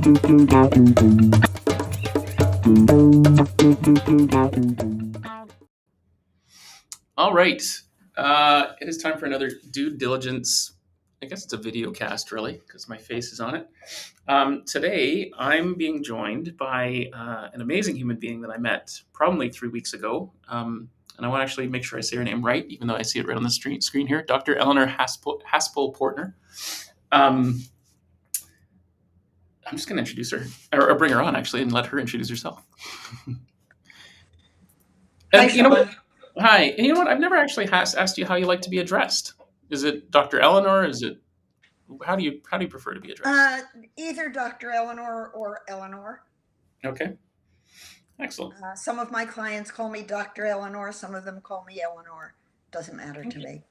All right. It is time for another Dude Diligence. I guess it's a video cast, really, because my face is on it. Today, I'm being joined by an amazing human being that I met probably 3 weeks ago. And I want to actually make sure I say her name right, even though I see it right on the screen here. Dr. Eleanor Haspel-Portner. I'm just going to introduce her, or bring her on, actually, and let her introduce herself. Hi, And you know what? Sean. Hi. And you know what? I've never actually asked you how you like to be addressed. Is it Dr. Eleanor? Is it how do you prefer to be addressed? Either Dr. Eleanor or Eleanor. Okay. Excellent. Some of my clients call me Dr. Eleanor. Some of them call me Eleanor. Doesn't matter to me.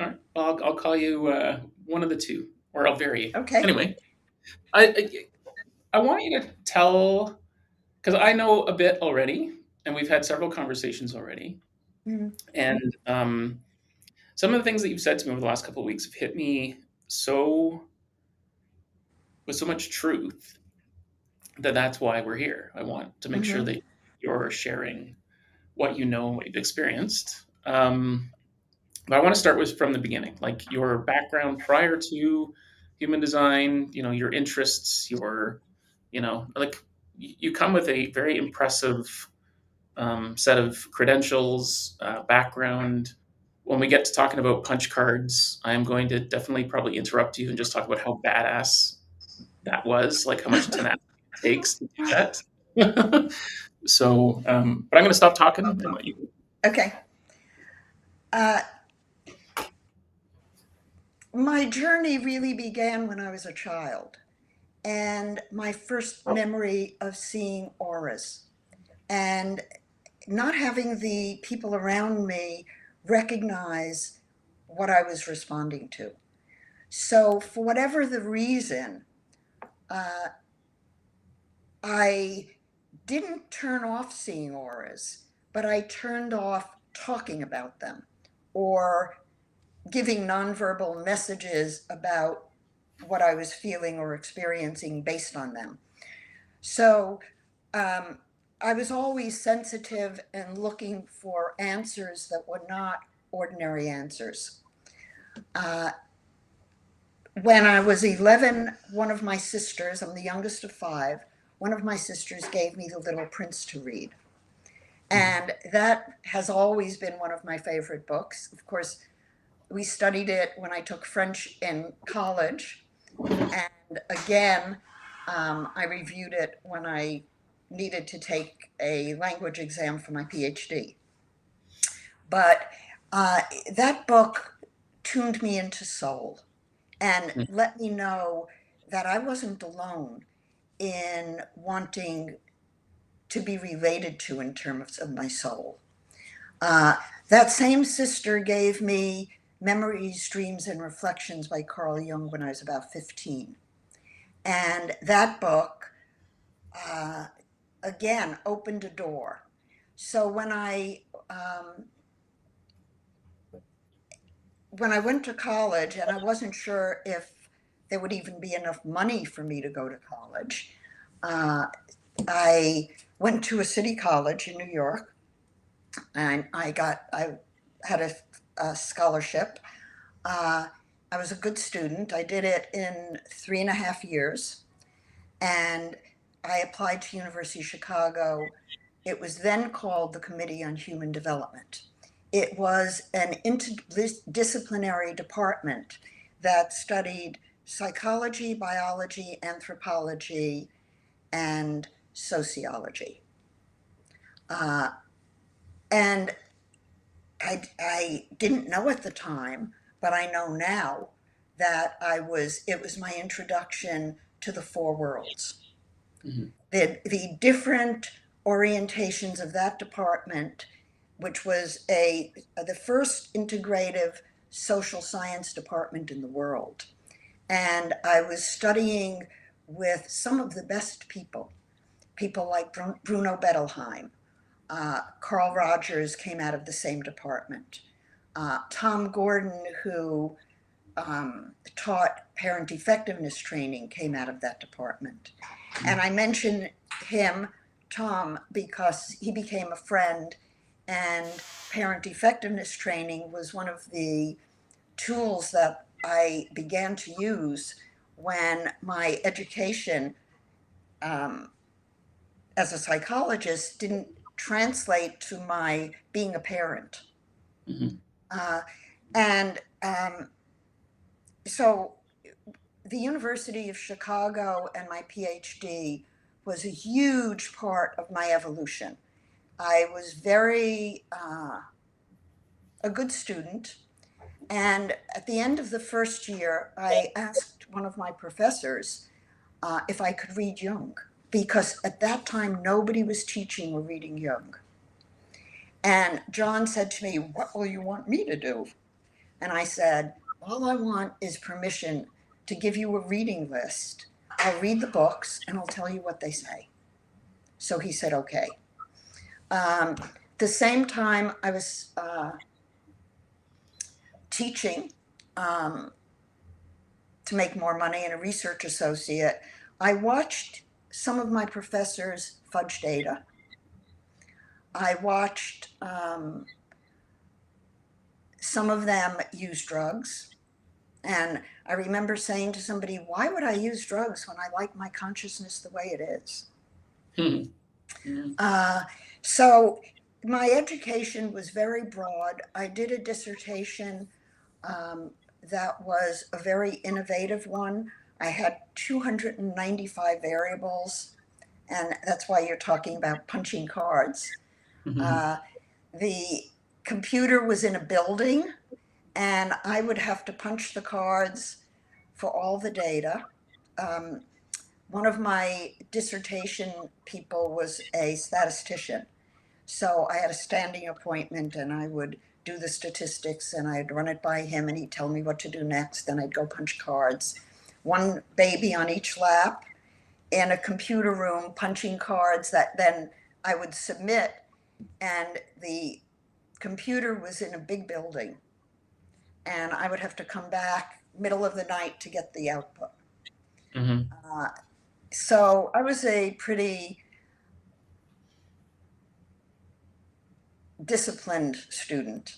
All right. I'll call you one of the two, or I'll vary. Okay. Anyway, I want you to tell, because I know a bit already, and we've had several conversations already, and some of the things that you've said to me over the last couple of weeks have hit me with so much truth that's why we're here. I want to make sure that you're sharing what you know, what you've experienced. But I want to start with from the beginning, like your background prior to human design, your interests, like you come with a very impressive set of credentials, background. When we get to talking about punch cards, I am going to definitely probably interrupt you and just talk about how badass that was, like how much tenacity it takes to do that. So, but I'm going to stop talking and let you. Okay. My journey really began when I was a child, and my first memory of seeing auras and not having the people around me recognize what I was responding to. So, for whatever the reason, I didn't turn off seeing auras, but I turned off talking about them or giving nonverbal messages about what I was feeling or experiencing based on them. So I was always sensitive and looking for answers that were not ordinary answers. When I was 11, one of my sisters, I'm the youngest of five, one of my sisters gave me The Little Prince to read. And that has always been one of my favorite books. Of course, we studied it when I took French in college. And again, I reviewed it when I needed to take a language exam for my PhD. But that book tuned me into soul and let me know that I wasn't alone in wanting to be related to in terms of my soul. That same sister gave me Memories, Dreams, and Reflections by Carl Jung when I was about 15. And that book, again, opened a door. So when I went to college, and I wasn't sure if there would even be enough money for me to go to college, I went to a city college in New York, and I had a scholarship. I was a good student. I did it in 3.5 years, and I applied to University of Chicago. It was then called the Committee on Human Development. It was an interdisciplinary department that studied psychology, biology, anthropology, and sociology. And I didn't know at the time, but I know now that it was my introduction to the four worlds. The different orientations of that department, which was the first integrative social science department in the world. And I was studying with some of the best people like Bruno Bettelheim. Carl Rogers came out of the same department. Tom Gordon, who taught parent effectiveness training came out of that department. And I mention him, Tom, because he became a friend, and parent effectiveness training was one of the tools that I began to use when my education as a psychologist didn't translate to my being a parent. Mm-hmm. Uh, and so the University of Chicago and my PhD was a huge part of my evolution. I was very a good student. And at the end of the first year, I asked one of my professors if I could read Jung, because at that time nobody was teaching or reading Jung. And John said to me, "What will you want me to do?" And I said, "All I want is permission to give you a reading list. I'll read the books and I'll tell you what they say." So he said, "Okay." The same time I was teaching to make more money and a research associate, I watched some of my professors fudge data. I watched some of them use drugs. And I remember saying to somebody, "Why would I use drugs when I like my consciousness the way it is?" Mm-hmm. Uh, so my education was very broad. I did a dissertation um, that was a very innovative one. I had 295 variables, and that's why you're talking about punching cards. Mm-hmm. Uh, the computer was in a building, and I would have to punch the cards for all the data. Um, One of my dissertation people was a statistician. So I had a standing appointment and I would do the statistics and I'd run it by him and he'd tell me what to do next. Then I'd go punch cards. One baby on each lap in a computer room punching cards that then I would submit. And the computer was in a big building and I would have to come back middle of the night to get the output. Mm-hmm. Uh, so I was a pretty disciplined student.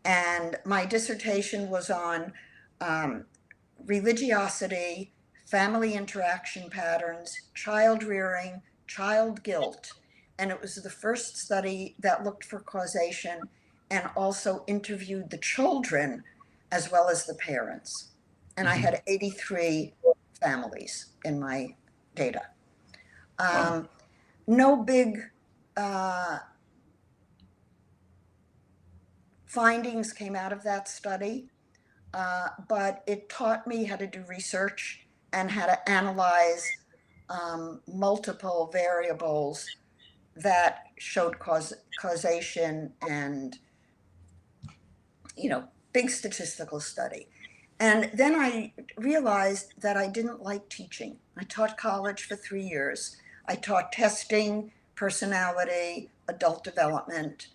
And my dissertation was on um, religiosity, family interaction patterns, child rearing, child guilt. And it was the first study that looked for causation and also interviewed the children as well as the parents. And I Mm-hmm. had 83 families in my data. Wow. No big uh, findings came out of that study, but it taught me how to do research and how to analyze multiple variables that showed causation and, big statistical study. And then I realized that I didn't like teaching. I taught college for 3 years. I taught testing, personality, adult development,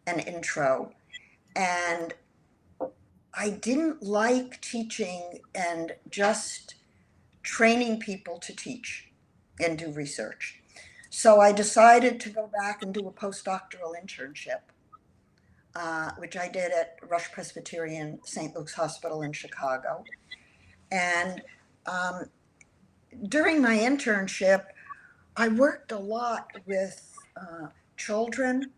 and intro. And I didn't like teaching and just training people to teach and do research. So I decided to go back and do a postdoctoral internship, which I did at Rush Presbyterian St. Luke's Hospital in Chicago. And um, during my internship, I worked a lot with children,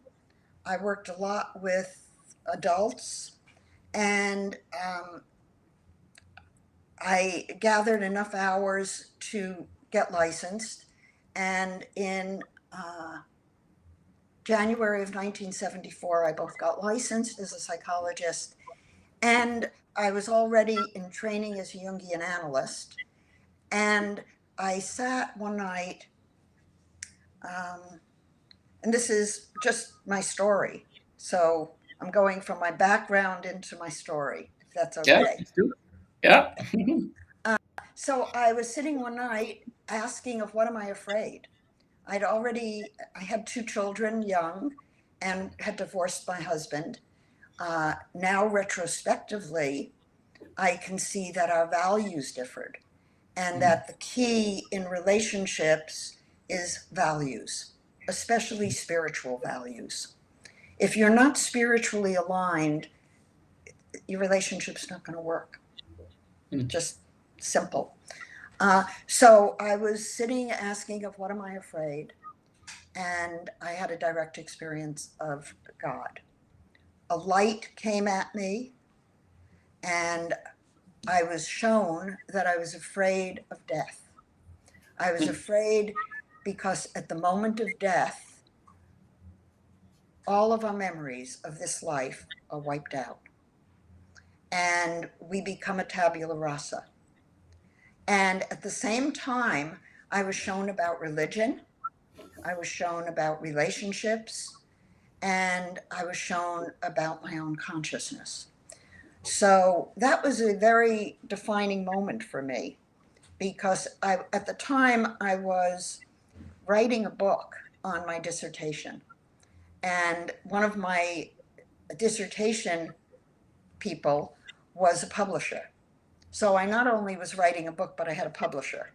I worked a lot with adults, and I gathered enough hours to get licensed. And in January of 1974, I both got licensed as a psychologist and I was already in training as a Jungian analyst. And I sat one night, um, and this is just my story. So I'm going from my background into my story, if that's Yeah. okay. Let's do it. Yeah. So I was sitting one night asking, of what am I afraid? I had two children young and had divorced my husband. Now, retrospectively, I can see that our values differed, and that the key in relationships is values, especially spiritual values. If you're not spiritually aligned, your relationship's not going to work. Mm. Just simple. So I was sitting asking of what am I afraid? And I had a direct experience of God. A light came at me, and I was shown that I was afraid of death. I was Mm. afraid because at the moment of death, all of our memories of this life are wiped out, and we become a tabula rasa. And at the same time, I was shown about religion, I was shown about relationships, and I was shown about my own consciousness. So that was a very defining moment for me, because at the time I was writing a book on my dissertation, and one of my dissertation people was a publisher. So I not only was writing a book, but I had a publisher.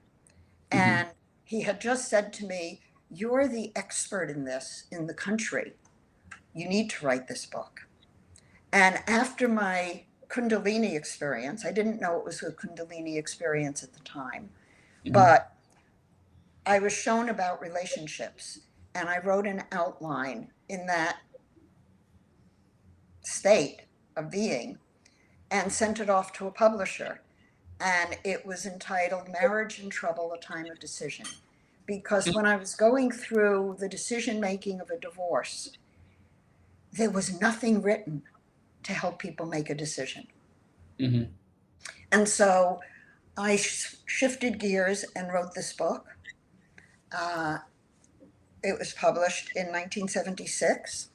Mhm. And he had just said to me, "You're the expert in this in the country. You need to write this book." And after my Kundalini experience, I didn't know it was a Kundalini experience at the time, Mhm. but I was shown about relationships, and I wrote an outline in that state of being and sent it off to a publisher. And it was entitled Marriage in Trouble, A Time of Decision. Because when I was going through the decision making of a divorce, there was nothing written to help people make a decision. Mhm. And so I shifted gears and wrote this book. Uh, it was published in 1976.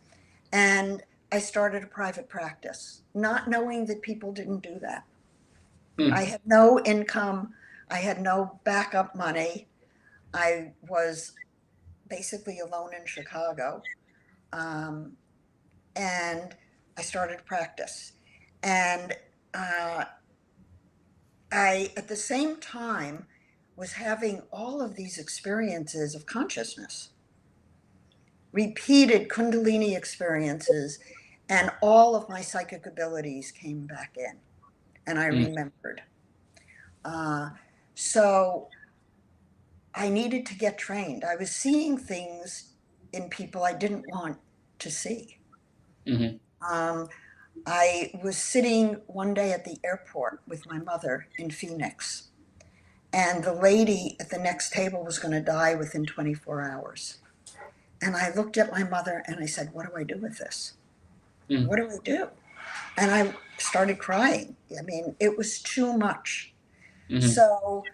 And I started a private practice, not knowing that people didn't do that. I Mm. had no income, I had no backup money. I was basically alone in Chicago. Um, and I started practice. And uh, I, at the same time, was having all of these experiences of consciousness, repeated Kundalini experiences, and all of my psychic abilities came back in, and I Mm. remembered. Uh, so I needed to get trained. I was seeing things in people I didn't want to see. Mhm. Um, I was sitting one day at the airport with my mother in Phoenix, and the lady at the next table was going to die within 24 hours. And I looked at my mother and I said, "What do I do with this? Mm. What do I do?" And I started crying. I mean, it was too much. Mhm. So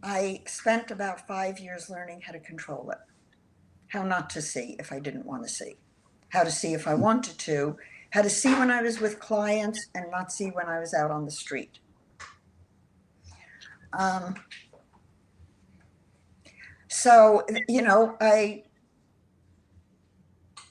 I spent about 5 years learning how to control it, how not to see if I didn't want to see, how to see if I wanted to, how to see when I was with clients and not see when I was out on the street. Um, so, I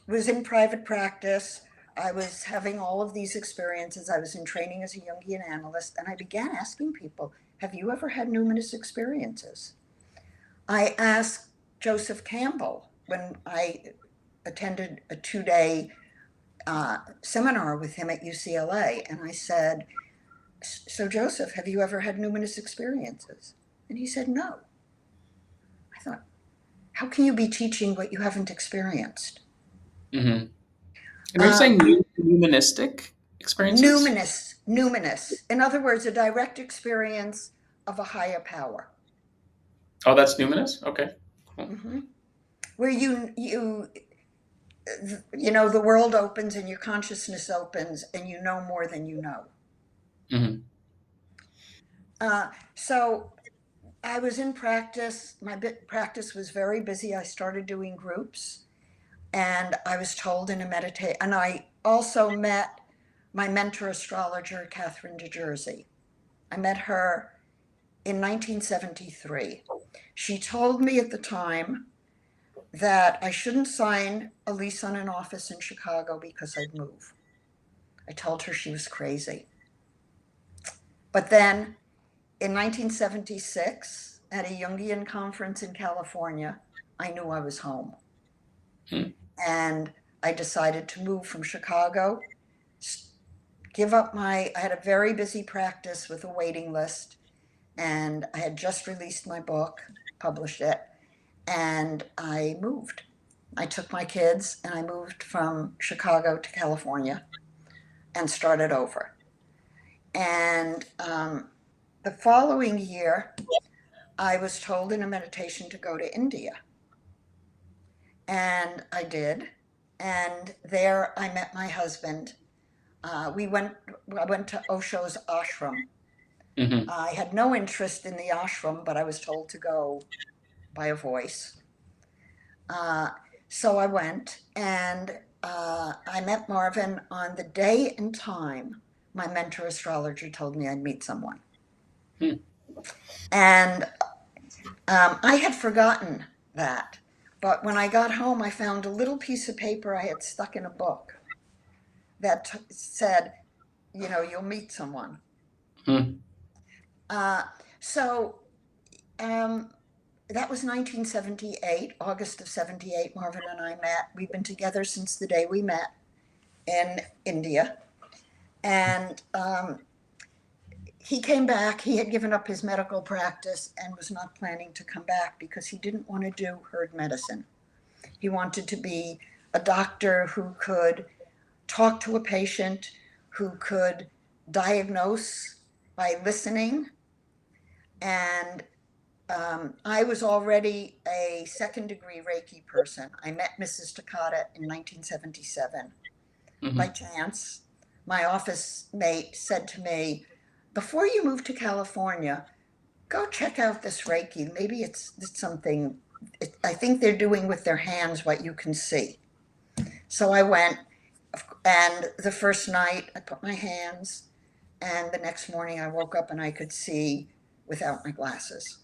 was in private practice. I was having all of these experiences. I was in training as a Jungian analyst, and I began asking people, "Have you ever had numinous experiences?" I asked Joseph Campbell when I attended a 2-day seminar with him at UCLA, and I said, "So, Joseph, have you ever had numinous experiences?" And he said, "No." I thought, how can you be teaching what you haven't experienced? Mhm. And are you Uh, saying humanistic experiences? numinous. In other words, a direct experience of a higher power. Oh, that's numinous? Okay. Cool. Hmm. Where the world opens and your consciousness opens and you know more than you know. Mhm. So I was in practice. My practice was very busy. I started doing groups, and I was told in a meditate. And I also met my mentor astrologer, Catherine DeJersey. I met her in 1973. She told me at the time that I shouldn't sign a lease on an office in Chicago because I'd move. I told her she was crazy. But then in 1976, at a Jungian conference in California, I knew I was home. Hmm. And I decided to move from Chicago, give up I had a very busy practice with a waiting list, and I had just released my book, published it, and I moved. I took my kids and I moved from Chicago to California and started over. And the following year, I was told in a meditation to go to India. And I did. And there I met my husband. I went to Osho's ashram. Hmm. I had no interest in the ashram, but I was told to go by a voice. Uh, so I went, and I met Marvin on the day and time my mentor astrologer told me I'd meet someone. Hmm. And I had forgotten that. But when I got home, I found a little piece of paper I had stuck in a book that said, you'll meet someone. Hmm. Uh, so um, that was 1978, August of 78. Marvin and I met. We've been together since the day we met in India. And he came back. He had given up his medical practice and was not planning to come back because he didn't want to do herd medicine. He wanted to be a doctor who could talk to a patient, who could diagnose by listening. And I was already a second degree Reiki person. I met Mrs. Takata in 1977 by Hmm. chance. My office mate said to me, before you move to California, go check out this Reiki. Maybe it's something, I think they're doing with their hands what you can see. So I went, and the first night I put my hands, and the next morning I woke up and I could see without my glasses.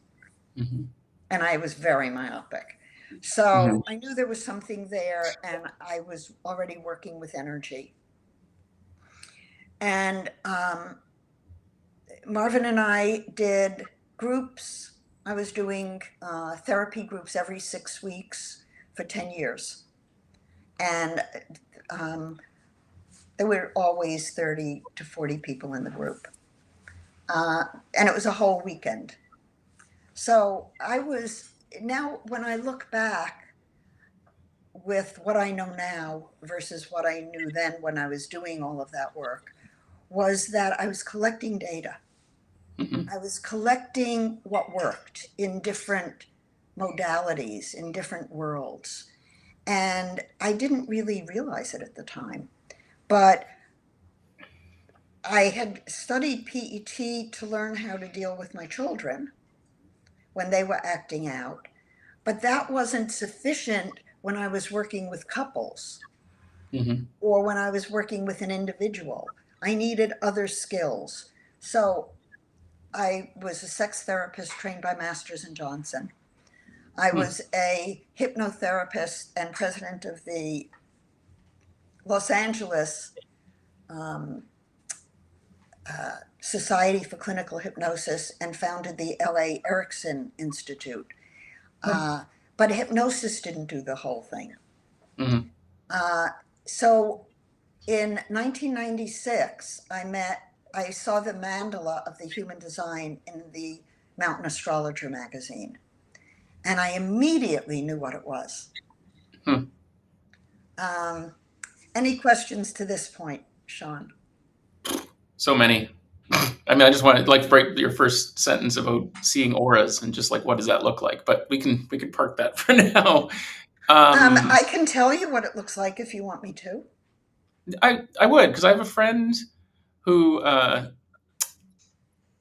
Hmm. And I was very myopic. Hmm. So I knew there was something there, and I was already working with energy. And Marvin and I did groups. I was doing therapy groups every 6 weeks for 10 years. And um, there were always 30 to 40 people in the group. Uh, and it was a whole weekend. So now when I look back with what I know now versus what I knew then when I was doing all of that work, was that I was collecting data. Hmm. I was collecting what worked in different modalities, in different worlds. And I didn't really realize it at the time. But I had studied PET to learn how to deal with my children when they were acting out. But that wasn't sufficient when I was working with couples Hmm. or when I was working with an individual. I needed other skills. So I was a sex therapist trained by Masters and Johnson. I was a hypnotherapist and president of the Los Angeles um, Society for Clinical Hypnosis and founded the LA Erickson Institute. Uh, but hypnosis didn't do the whole thing. Hmm. Uh, so in 1996, I saw the mandala of the human design in the Mountain Astrologer magazine, and I immediately knew what it was. Hmm. Um, any questions to this point, Sean? So many. I mean, I just wanted like break your first sentence about seeing auras and just like what does that look like. But we can park that for now. Um, I can tell you what it looks like if you want me to. I would because I have a friend who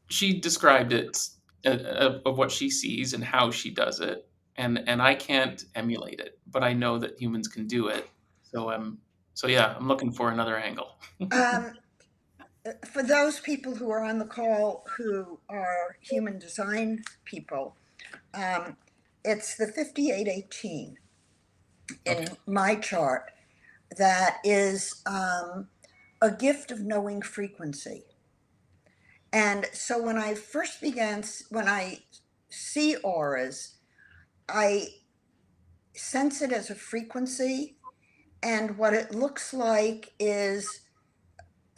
she described it of what she sees and how she does it, and I can't emulate it, but I know that humans can do it. So so yeah, I'm looking for another angle. Um, for those people who are on the call who are human design people, um, it's the 5818 Okay. in my chart that is a gift of knowing frequency. And so when I first began, when I see auras, I sense it as a frequency, and what it looks like is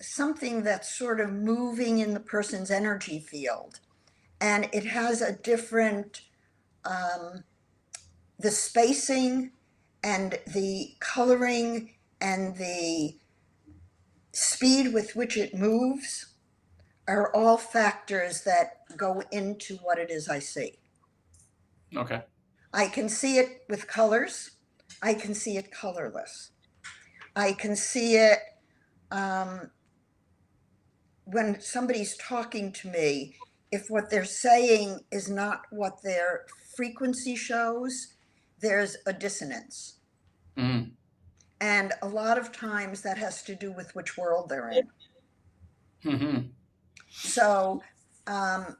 something that's sort of moving in the person's energy field. And it has a different, the spacing and the coloring and the speed with which it moves are all factors that go into what it is I see. Okay. I can see it with colors. I can see it colorless. I can see it um, when somebody's talking to me. If what they're saying is not what their frequency shows, there's a dissonance. Mm. And a lot of times that has to do with which world they're in. Mm-hmm. So um,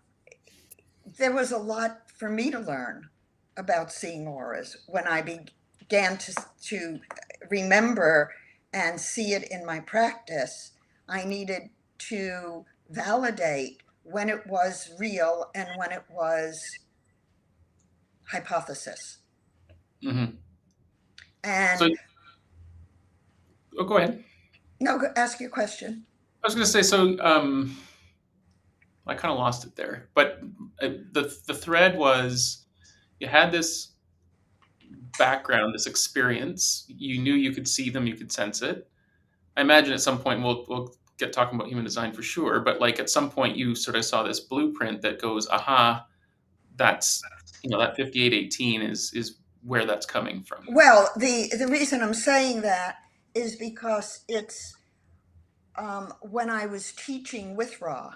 there was a lot for me to learn about seeing auras when I began to remember and see it in my practice. I needed to validate when it was real and when it was hypothesis. Mm-hmm. So, And oh, go ahead. no, ask your question. I was going to say, so I kind of lost it there, but the thread was you had this background, this experience. You knew you could see them, you could sense it. I imagine at some point we'll get talking about human design for sure, but like at some point you sort of saw this blueprint that goes, aha, that's that 5818 is where that's coming from. Well, the reason I'm saying that is because it's when I was teaching with Ra,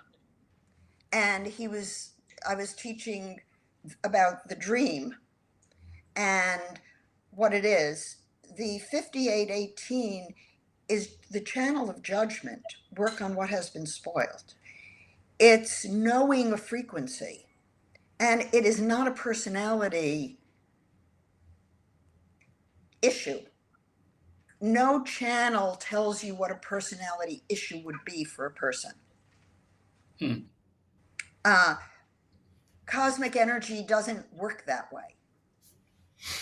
and I was teaching about the dream and what it is. The 5818 is the channel of judgment, work on what has been spoiled. It's knowing a frequency, and it is not a personality issue. No channel tells you what a personality issue would be for a person. Hmm. Uh, Cosmic energy doesn't work that way.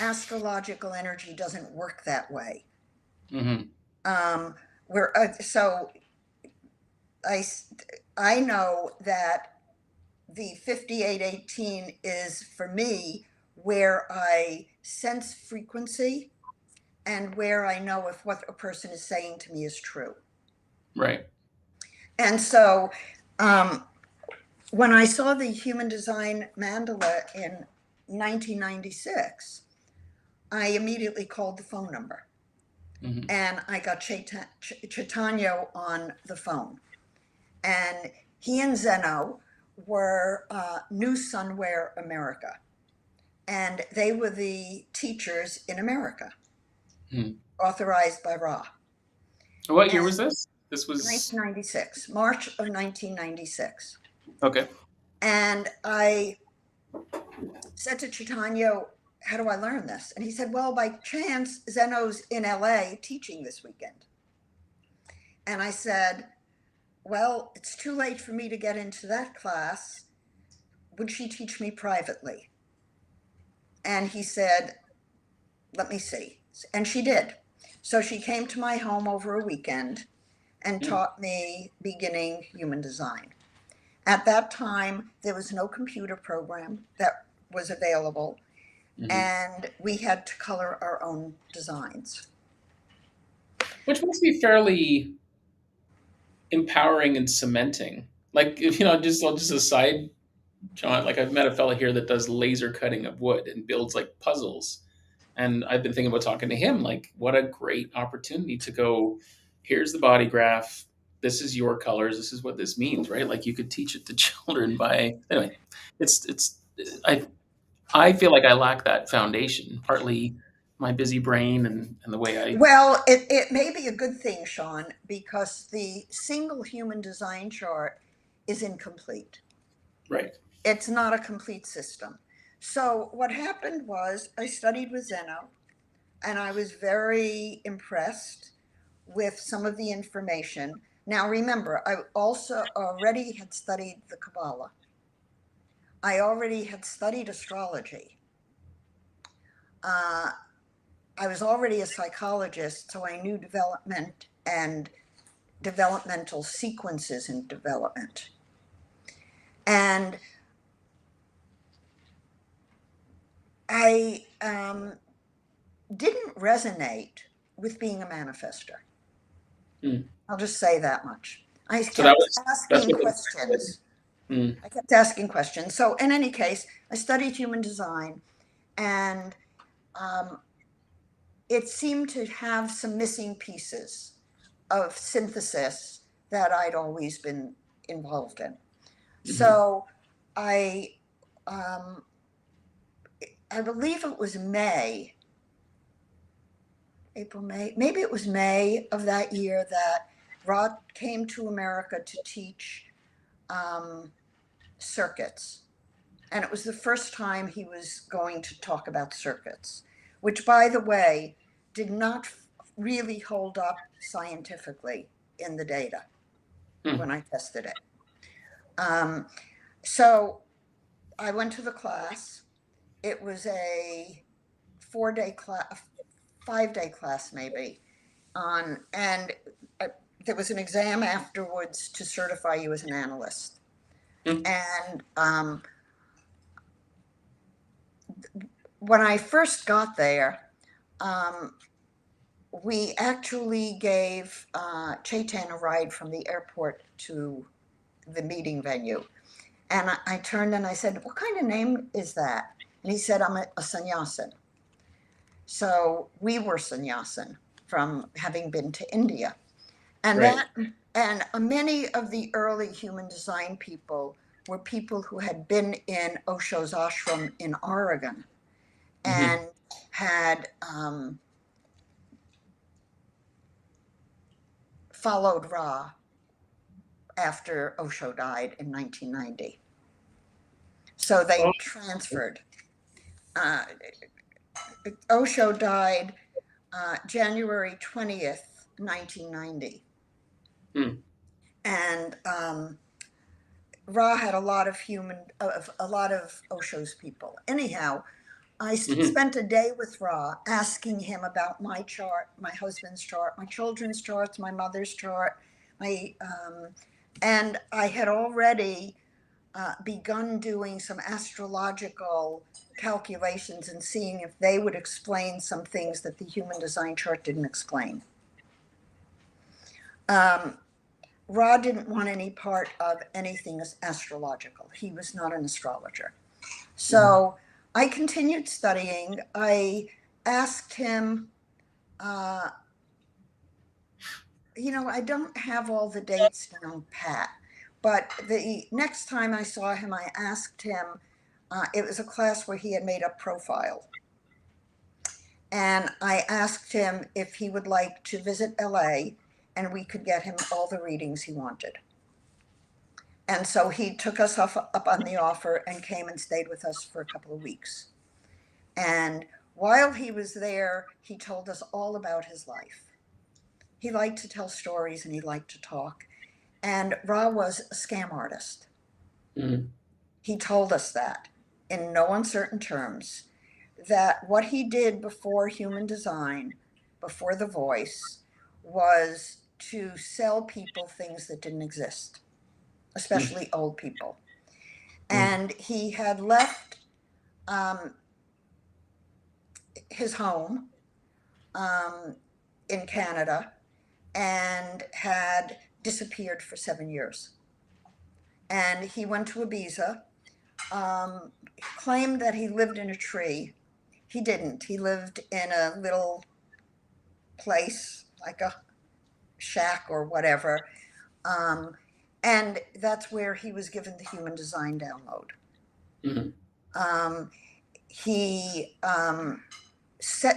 Astrological energy doesn't work that way. Mm-hmm. Where so I I know that the 5818 is for me where I sense frequency and where I know if what a person is saying to me is true. Right. And so um, when I saw the human design mandala in 1996, I immediately called the phone number, Mm-hmm. and I got Chaitanya on the phone. And he and Zeno were New Sunwear America, and they were the teachers in America, Hmm. authorized by Ra. What year was And this? This was 1996, March of 1996. okay. And I said to Chaitanya, how do I learn this? And he said, well, by chance, Zeno's in LA teaching this weekend. And I said, well, it's too late for me to get into that class. Would she teach me privately? And he said, let me see. And she did. So she came to my home over a weekend and Yeah. taught me beginning human design. At that time, there was no computer program that was available, Mm-hmm. and we had to color our own designs. Which must be fairly empowering and cementing. Like if just I'll just aside, John, like I've met a fellow here that does laser cutting of wood and builds like puzzles. And I've been thinking about talking to him, like, what a great opportunity to go, here's the body graph. This is your colors. This is what this means, right? Like you could teach it to children by anyway. It's I I feel like I lack that foundation, partly my busy brain and the way I Well, it may be a good thing, Sean, because the single human design chart is incomplete. right. It's not a complete system. So, what happened was I studied with Zeno, and I was very impressed with some of the information. Now remember, I also already had studied the Kabbalah. I already had studied astrology. Uh, I was already a psychologist, so I knew development and developmental sequences in development. And I didn't resonate with being a manifester. Mm. I'll just say that much. I So that kept was that's asking what the questions. mm. I kept asking questions. So, in any case, I studied human design, and um, it seemed to have some missing pieces of synthesis that I'd always been involved in. Hmm. So, I, um, I believe it was May, April, May, maybe it was May of that year that Rod came to America to teach um, circuits. And it was the first time he was going to talk about circuits, which, by the way, did not really hold up scientifically in the data Mm. when I tested it. Um, so I went to the class. It was a 4 day class, 5 day class, maybe. And there was an exam afterwards to certify you as an analyst. Mm. And when I first got there, um, we actually gave Chaitan a ride from the airport to the meeting venue. And I turned and I said, "What kind of name is that?" And he said, "I'm a sannyasin." So we were sannyasin from having been to India. And Right. that, and many of the early human design people were people who had been in Osho's ashram in Oregon Hmm. and had followed Ra after Osho died in 1990. So Oh. they transferred. Uh, Osho died January 20th, 1990. Mm. And Ra had a lot of a lot of Osho's people. Anyhow, I Hmm. spent a day with Ra asking him about my chart, my husband's chart, my children's charts, my mother's chart, my and I had already begun doing some astrological calculations and seeing if they would explain some things that the human design chart didn't explain. Um, Ra didn't want any part of anything astrological. He was not an astrologer. Hmm. So I continued studying. I asked him, uh, I don't have all the dates down pat, but the next time I saw him, I asked him, it was a class where he had made a profile. And I asked him if he would like to visit LA and we could get him all the readings he wanted. And so he took us up on the offer and came and stayed with us for a couple of weeks. And while he was there, he told us all about his life. He liked to tell stories and he liked to talk. And Ra was a scam artist. Mm. He told us that in no uncertain terms, that what he did before human design, before the voice, was to sell people things that didn't exist, Mm. especially old people. Mm. And he had left um, his home um, in Canada and had disappeared for 7 years. And he went to Ibiza, claimed that he lived in a tree. He didn't. He lived in a little place, like a shack or whatever. Um, and that's where he was given the human design download. Hmm. Um, he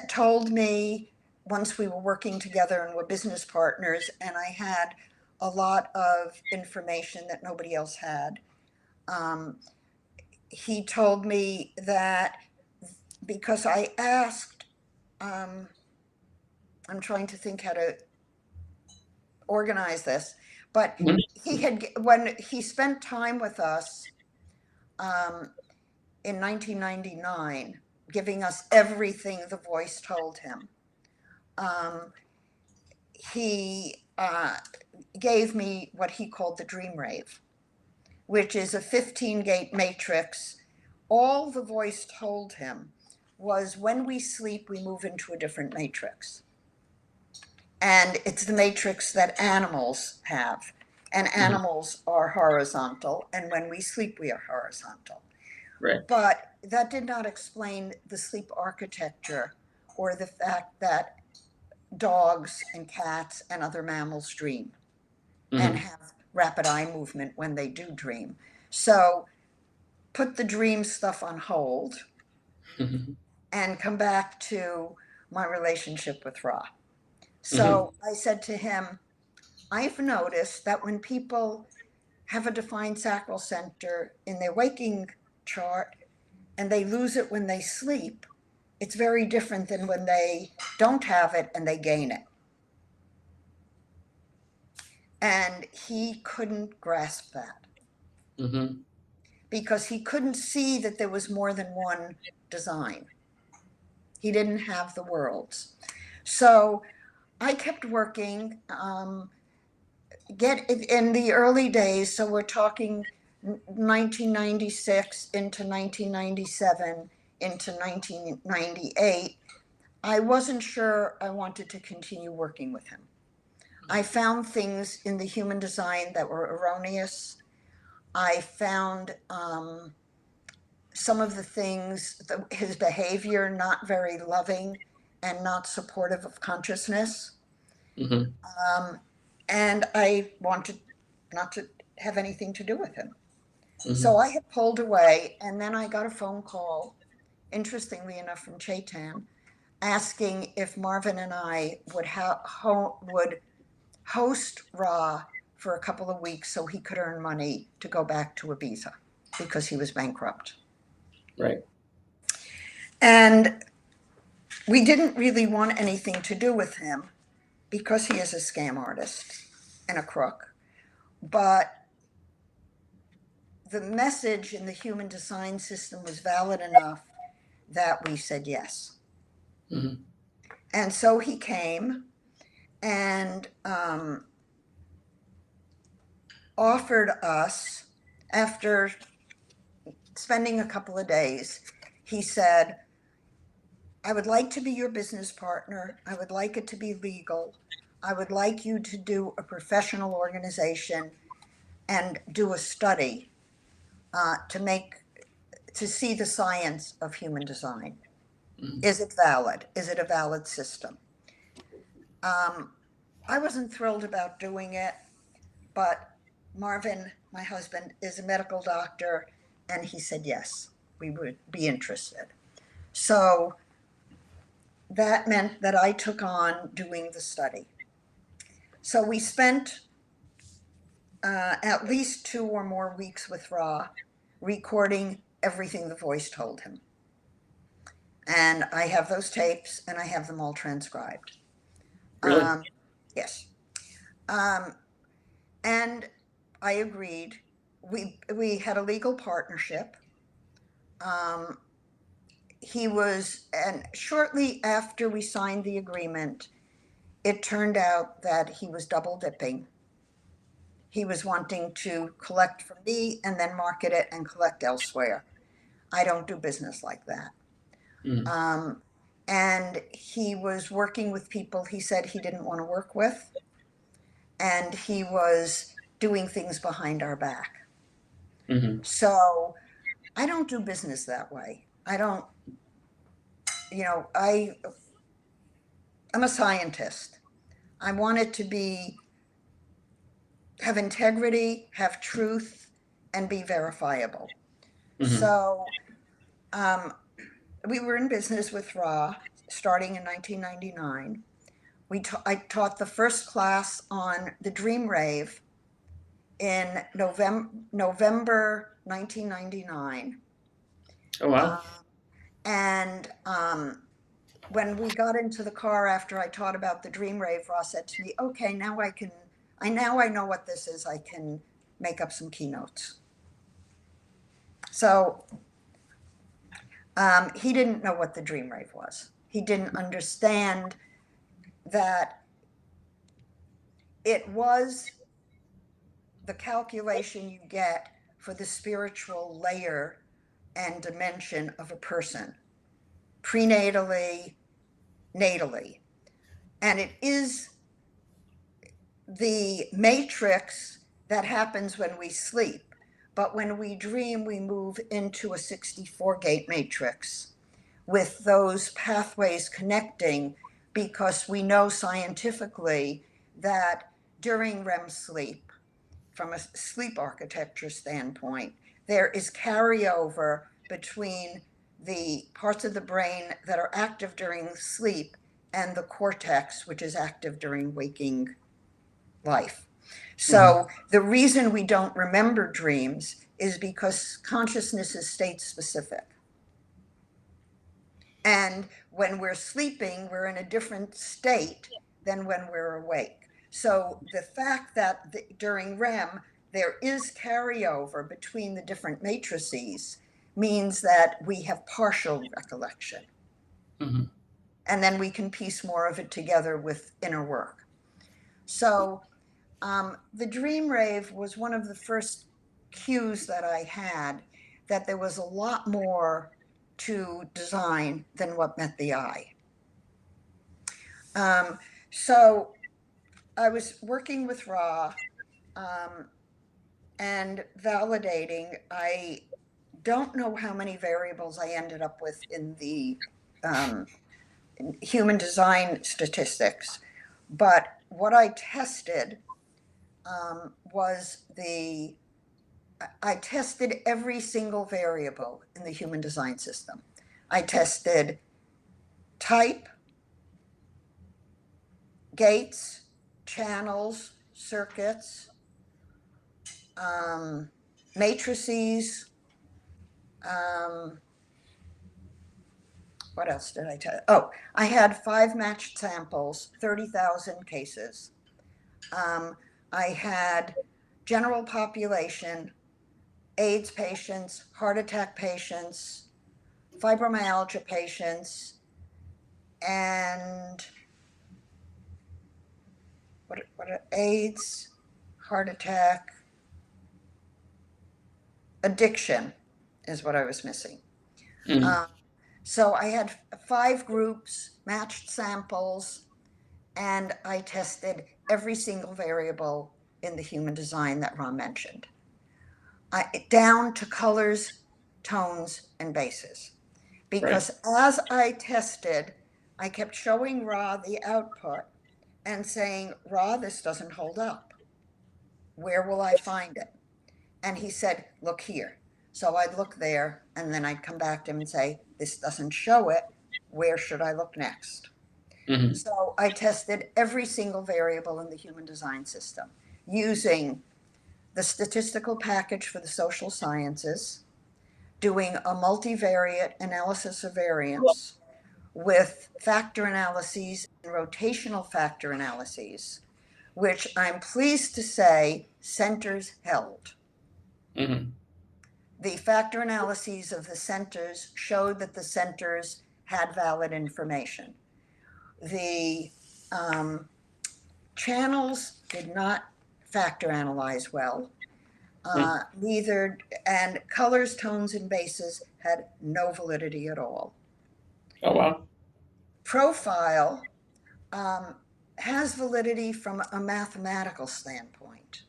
told me once we were working together and were business partners, and I had a lot of information that nobody else had. Um, he told me that because I asked, I'm trying to think how to organize this, But When- when he spent time with us um, in 1999, giving us everything the voice told him, um, he gave me what he called the dream rave, which is a 15-gate matrix. All the voice told him was when we sleep, we move into a different matrix. And it's the matrix that animals have. And mhm, animals are horizontal, and when we sleep, we are horizontal. right. But that did not explain the sleep architecture or the fact that dogs and cats and other mammals dream and Hmm. have rapid eye movement when they do dream. So put the dream stuff on hold Hmm. and come back to my relationship with Ra. Hmm. So I said to him, I've noticed that when people have a defined sacral center in their waking chart and they lose it when they sleep, it's very different than when they don't have it and they gain it. And he couldn't grasp that Hmm. because he couldn't see that there was more than one design. He didn't have the worlds. So I kept working. Get in the early days, so we're talking 1996 into 1997 into 1998. I wasn't sure I wanted to continue working with him. I found things in the human design that were erroneous. I found some of the things, his behavior, not very loving and not supportive of consciousness. Hmm. Um, and I wanted not to have anything to do with him. So Hmm. I had pulled away, and then I got a phone call, interestingly enough, from Chaitan, asking if Marvin and I would host Ra for a couple of weeks so he could earn money to go back to Ibiza because he was bankrupt. Right. And we didn't really want anything to do with him because he is a scam artist and a crook. But the message in the human design system was valid enough that we said yes. Hmm. And so he came and offered us, after spending a couple of days, he said, I would like to be your business partner. I would like it to be legal. I would like you to do a professional organization and do a study to see the science of human design. Hmm. Is it valid? Is it a valid system? Um, I wasn't thrilled about doing it, but Marvin, my husband, is a medical doctor, and he said yes, we would be interested. So that meant that I took on doing the study. So we spent at least 2 or more weeks with Ra recording everything the voice told him. And I have those tapes and I have them all transcribed. Really? Um, yes. Um, and I agreed. We had a legal partnership. Um, and shortly after we signed the agreement, it turned out that he was double dipping. He was wanting to collect from me and then market it and collect elsewhere. I don't do business like that. Hmm. Um, and he was working with people he said he didn't want to work with, and he was doing things behind our back. Hmm. So I don't do business that way. I don't, I'm a scientist. I want it to have integrity, have truth, and be verifiable. Hmm. So um, we were in business with Ra starting in 1999. I taught the first class on the Dream Rave in November 1999. Oh, wow. Um, and when we got into the car after I taught about the Dream Rave, Ross said to me, okay, now I can Now I know what this is. I can make up some keynotes. So he didn't know what the dream rave was. He didn't understand that it was the calculation you get for the spiritual layer and dimension of a person, prenatally, natally. And it is the matrix that happens when we sleep. But when we dream, we move into a 64 gate matrix with those pathways connecting, because we know scientifically that during REM sleep, from a sleep architecture standpoint, there is carryover between the parts of the brain that are active during sleep and the cortex, which is active during waking life. So the reason we don't remember dreams is because consciousness is state specific. And when we're sleeping, we're in a different state than when we're awake. So the fact that during REM, there is carryover between the different matrices means that we have partial recollection. Mm-hmm. And then we can piece more of it together with inner work. So the dream rave was one of the first cues that I had that there was a lot more to design than what met the eye. So I was working with Ra and validating. I don't know how many variables I ended up with in the human design statistics, but what I tested was I tested every single variable in the human design system. I tested type, gates, channels, circuits, matrices. What else did I test? Oh, I had 5 matched samples, 30,000 cases. I had general population, AIDS patients, heart attack patients, fibromyalgia patients, and what are AIDS, heart attack, addiction is what I was missing. Mm-hmm. So I had 5 groups, matched samples, and I tested every single variable in the human design that Ron mentioned, down to colors, tones, and bases. Because as I tested, I kept showing Ra the output and saying, Ra, this doesn't hold up. Where will I find it? And he said, look here. So I'd look there, and then I'd come back to him and say, this doesn't show it. Where should I look next? Mm-hmm. So I tested every single variable in the human design system using the statistical package for the social sciences, doing a multivariate analysis of variance with factor analyses and rotational factor analyses, which I'm pleased to say centers held. Mm-hmm. The factor analyses of the centers showed that the centers had valid information. The channels did not factor analyze well. Neither, and colors, tones, and bases had no validity at all. Oh, wow. Profile has validity from a mathematical standpoint,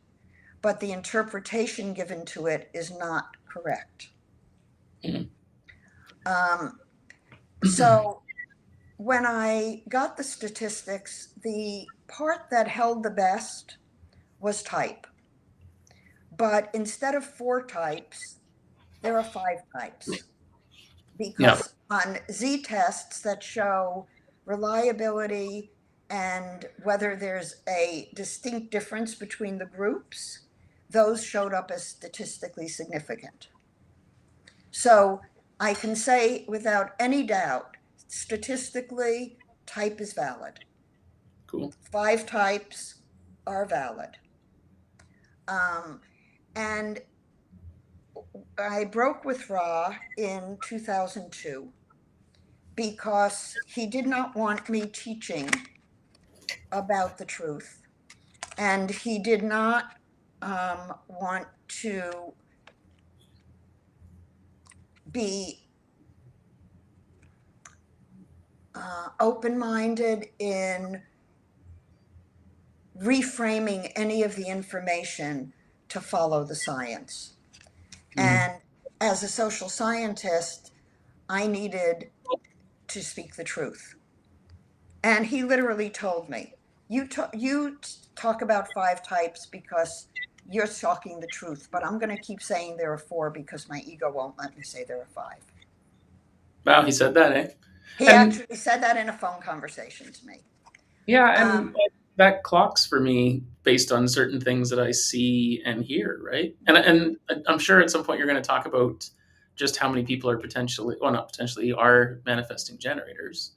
but the interpretation given to it is not correct. Mm-hmm. So when I got the statistics, the part that held the best was type. But instead of 4 types, there are 5 types. Yeah. Because on Z tests that show reliability and whether there's a distinct difference between the groups, those showed up as statistically significant. So I can say without any doubt, statistically, type is valid. Cool. 5 types, are valid. Um, and I broke with Ra in 2002 because he did not want me teaching about the truth. And he did not want to be open minded in reframing any of the information to follow the science. Mm-hmm. And as a social scientist, I needed to speak the truth. And he literally told me, you talk about five types because you're talking the truth, but I'm going to keep saying there are four because my ego won't let me say there are five. Wow, he said that, eh? He And actually said that in a phone conversation to me. yeah, and Um, that clocks for me based on certain things that I see and hear, right? And I'm sure at some point you're going to talk about just how many people are potentially, well, not potentially, are manifesting generators.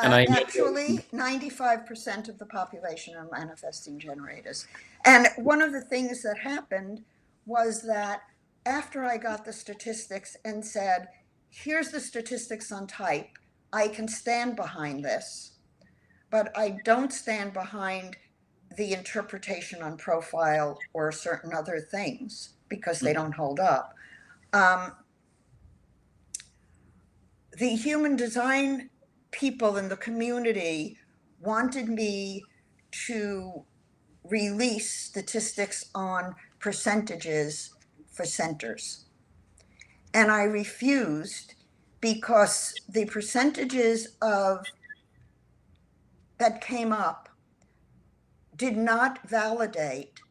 And I know, Actually, 95% of the population are manifesting generators. And one of the things that happened was that after I got the statistics and said, here's the statistics on type, I can stand behind this, but I don't stand behind the interpretation on profile or certain other things because they don't hold up. Um, the human design people in the community wanted me to release statistics on percentages for centers. And I refused because the percentages of that came up did not validate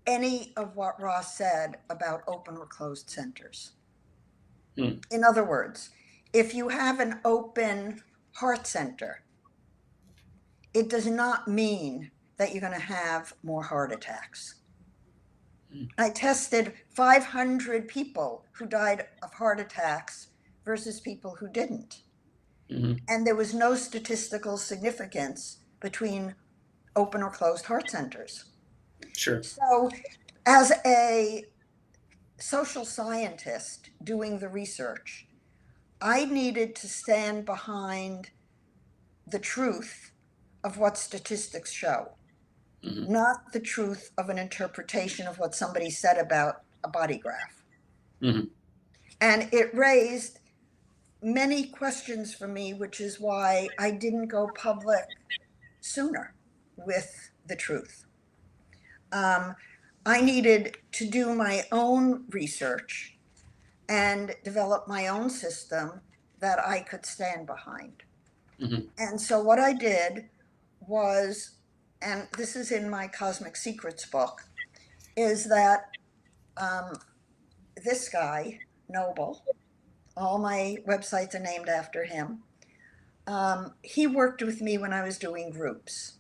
any of what Ross said about open or closed centers. mm, In other words, if you have an open heart center, it does not mean that you're going to have more heart attacks. mm, I tested 500 people who died of heart attacks versus people who didn't. mm, And there was no statistical significance between open or closed heart centers. sure. So, as a social scientist doing the research, I needed to stand behind the truth of what statistics show, Mm-hmm. not the truth of an interpretation of what somebody said about a body graph. Mm-hmm. And it raised many questions for me, which is why I didn't go public sooner with the truth. Um, I needed to do my own research and develop my own system that I could stand behind. Mm-hmm. And so what I did was, and this is in my Cosmic Secrets book, is that um, this guy, Noble, all my websites are named after him. He worked with me when I was doing groups,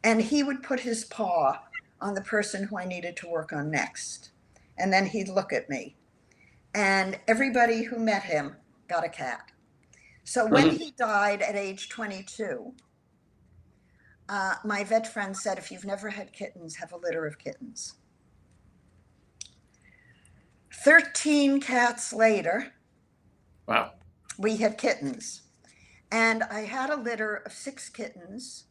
and he would put his paw on the person who I needed to work on next. And then he'd look at me. And everybody who met him got a cat. So when Mm-hmm. he died at age 22, my vet friend said, if you've never had kittens, have a litter of kittens. 13 cats later, Wow. we had kittens. And I had a litter of 6 kittens,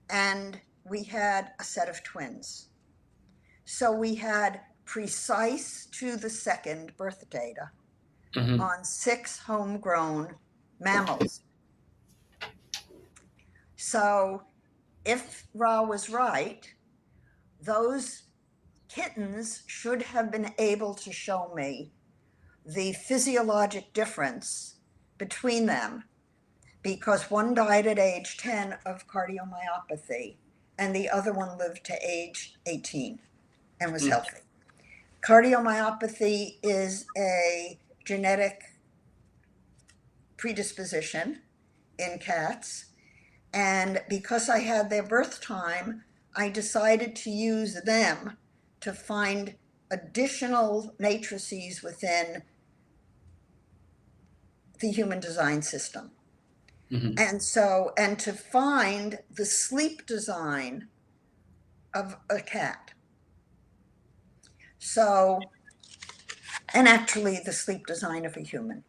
and we had a set of twins. So we had precise to the second birth data Mm-hmm. on 6 homegrown mammals. So if Ra was right, those kittens should have been able to show me the physiologic difference between them, because one died at age 10 of cardiomyopathy and the other one lived to age 18 and was Mm-hmm. healthy. Cardiomyopathy is a genetic predisposition in cats. And because I had their birth time, I decided to use them to find additional matrices within the human design system. Mm-hmm. And so, and to find the sleep design of a cat. So, and actually the sleep design of a human.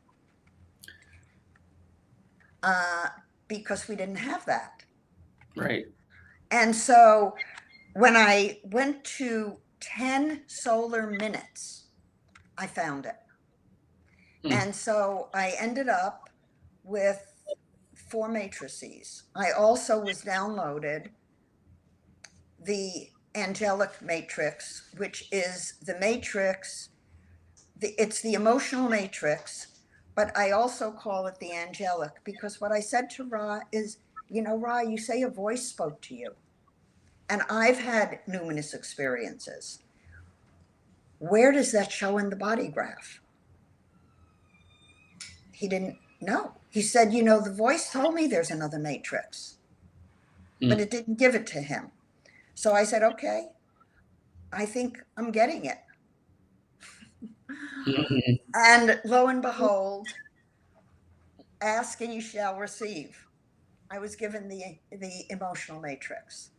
Uh, because we didn't have that. Right. And so when I went to 10 solar minutes, I found it. Mm. And so I ended up with 4 matrices. I also was downloaded the angelic matrix, which is the matrix, it's the emotional matrix, but I also call it the angelic because what I said to Ra is, you know, Ra, you say a voice spoke to you. And I've had numinous experiences. Where does that show in the body graph? He didn't know. He said, you know, the voice told me there's another matrix, but Mm. it didn't give it to him. So I said, okay, I think I'm getting it. Mhm. And lo and behold, ask and you shall receive. I was given the emotional matrix.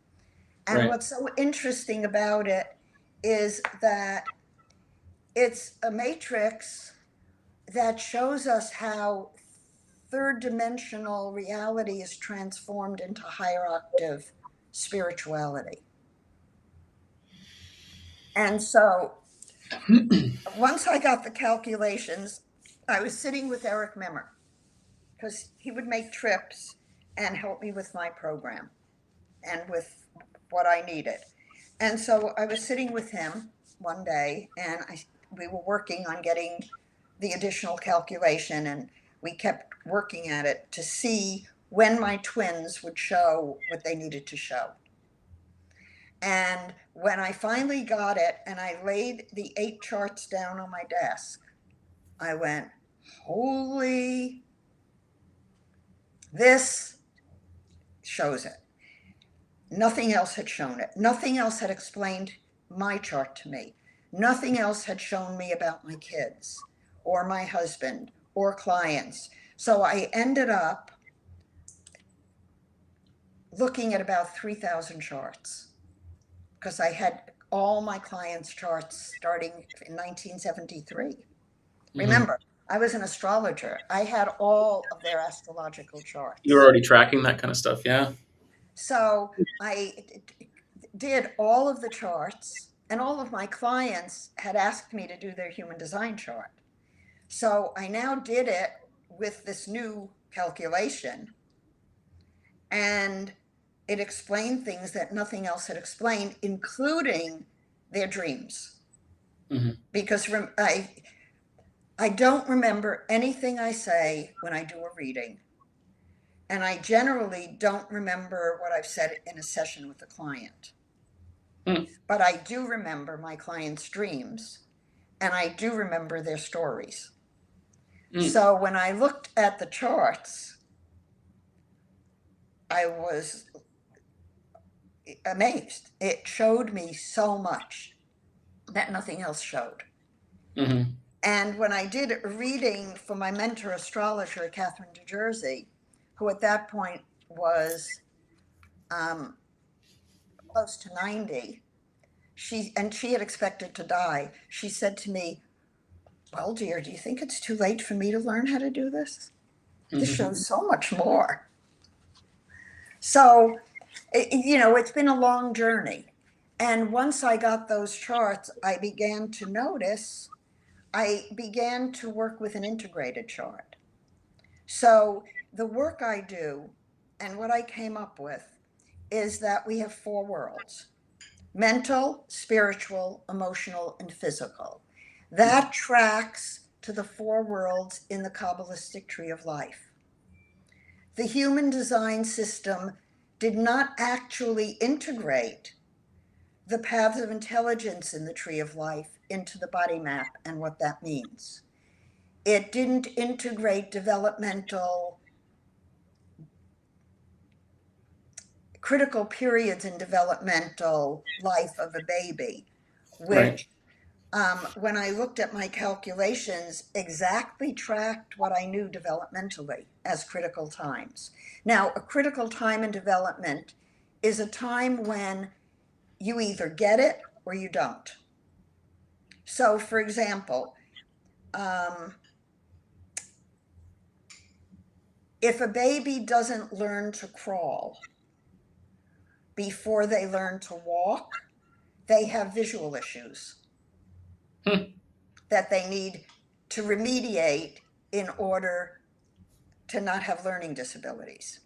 And Right. what's so interesting about it is that it's a matrix that shows us how third dimensional reality is transformed into higher octave spirituality. And so once I got the calculations, I was sitting with Eric Mimmer because he would make trips and help me with my program and with what I needed. And so I was sitting with him one day and we were working on getting the additional calculation, and we kept working at it to see when my twins would show what they needed to show. And when I finally got it and I laid the 8 charts down on my desk, I went, holy, this shows it. Nothing else had shown it. Nothing else had explained my chart to me. Nothing else had shown me about my kids or my husband or clients. So I ended up looking at about 3,000 charts because I had all my clients' charts starting in 1973. Mhm. Remember, I was an astrologer. I had all of their astrological You're charts. already tracking that kind of stuff, yeah? So I did all of the charts, and all of my clients had asked me to do their human design chart. So I now did it with this new calculation, and it explained things that nothing else had explained, including their dreams. Mhm. Because I don't remember anything I say when I do a reading, and I generally don't remember what I've said in a session with a client. Mm. But I do remember my clients' dreams, and I do remember their stories. Mm. So when I looked at the charts, I was amazed. It showed me so much that nothing else showed. Mhm. And when I did a reading for my mentor astrologer, Catherine DeJersey, who at that point was um, close to 90, she had expected to die. She said to me, well, dear, do you think it's too late for me to learn how to do this? This Mhm. shows so much more. So, you know, it's been a long journey. And once I got those charts, I began to notice, I began to work with an integrated chart. So, the work I do and what I came up with is that we have 4 worlds: mental, spiritual, emotional, and physical. Mhm. That tracks to the 4 worlds in the Kabbalistic tree of life. The human design system did not actually integrate the paths of intelligence in the tree of life into the body map and what that means. It didn't integrate developmental critical periods in developmental life of a baby, Right. which when I looked at my calculations, exactly tracked what I knew developmentally as critical times. Now, a critical time in development is a time when you either get it or you don't. So, for example, if a baby doesn't learn to crawl before they learn to walk, they have visual issues that they need to remediate in order to not have learning disabilities.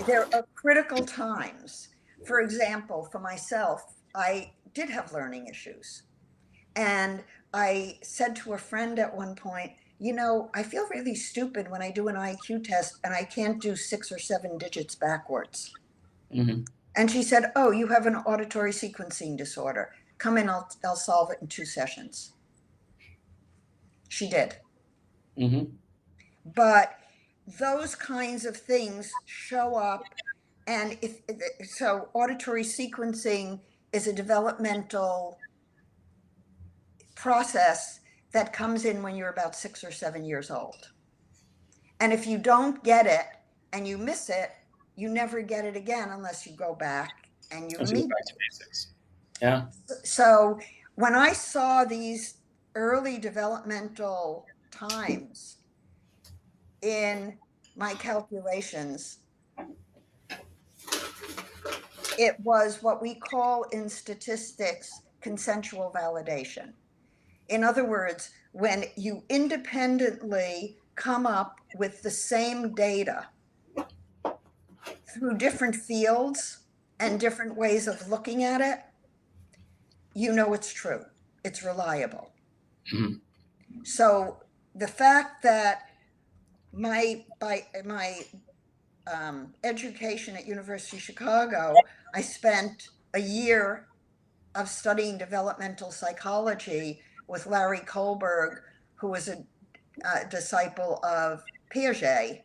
There are critical times. For example, for myself, I did have learning issues. And I said to a friend at one point, you know, I feel really stupid when I do an IQ test and I can't do 6 or 7 digits backwards. Mm-hmm. And she said, oh, you have an auditory sequencing disorder. Come in, I'll solve it in 2 sessions. She did. Mm-hmm. But those kinds of things show up. And so auditory sequencing is a developmental process that comes in when you're about 6 or 7 years old. And if you don't get it and you miss it, you never get it again unless you go back and you Let's go remediate. back to basics. Yeah. So when I saw these early developmental times in my calculations, it was what we call in statistics consensual validation. In other words, when you independently come up with the same data through different fields and different ways of looking at it, you know it's true, it's reliable. Mm-hmm. So the fact that my education at University of Chicago, I spent a year of studying developmental psychology with Larry Kohlberg, who was a disciple of Piaget,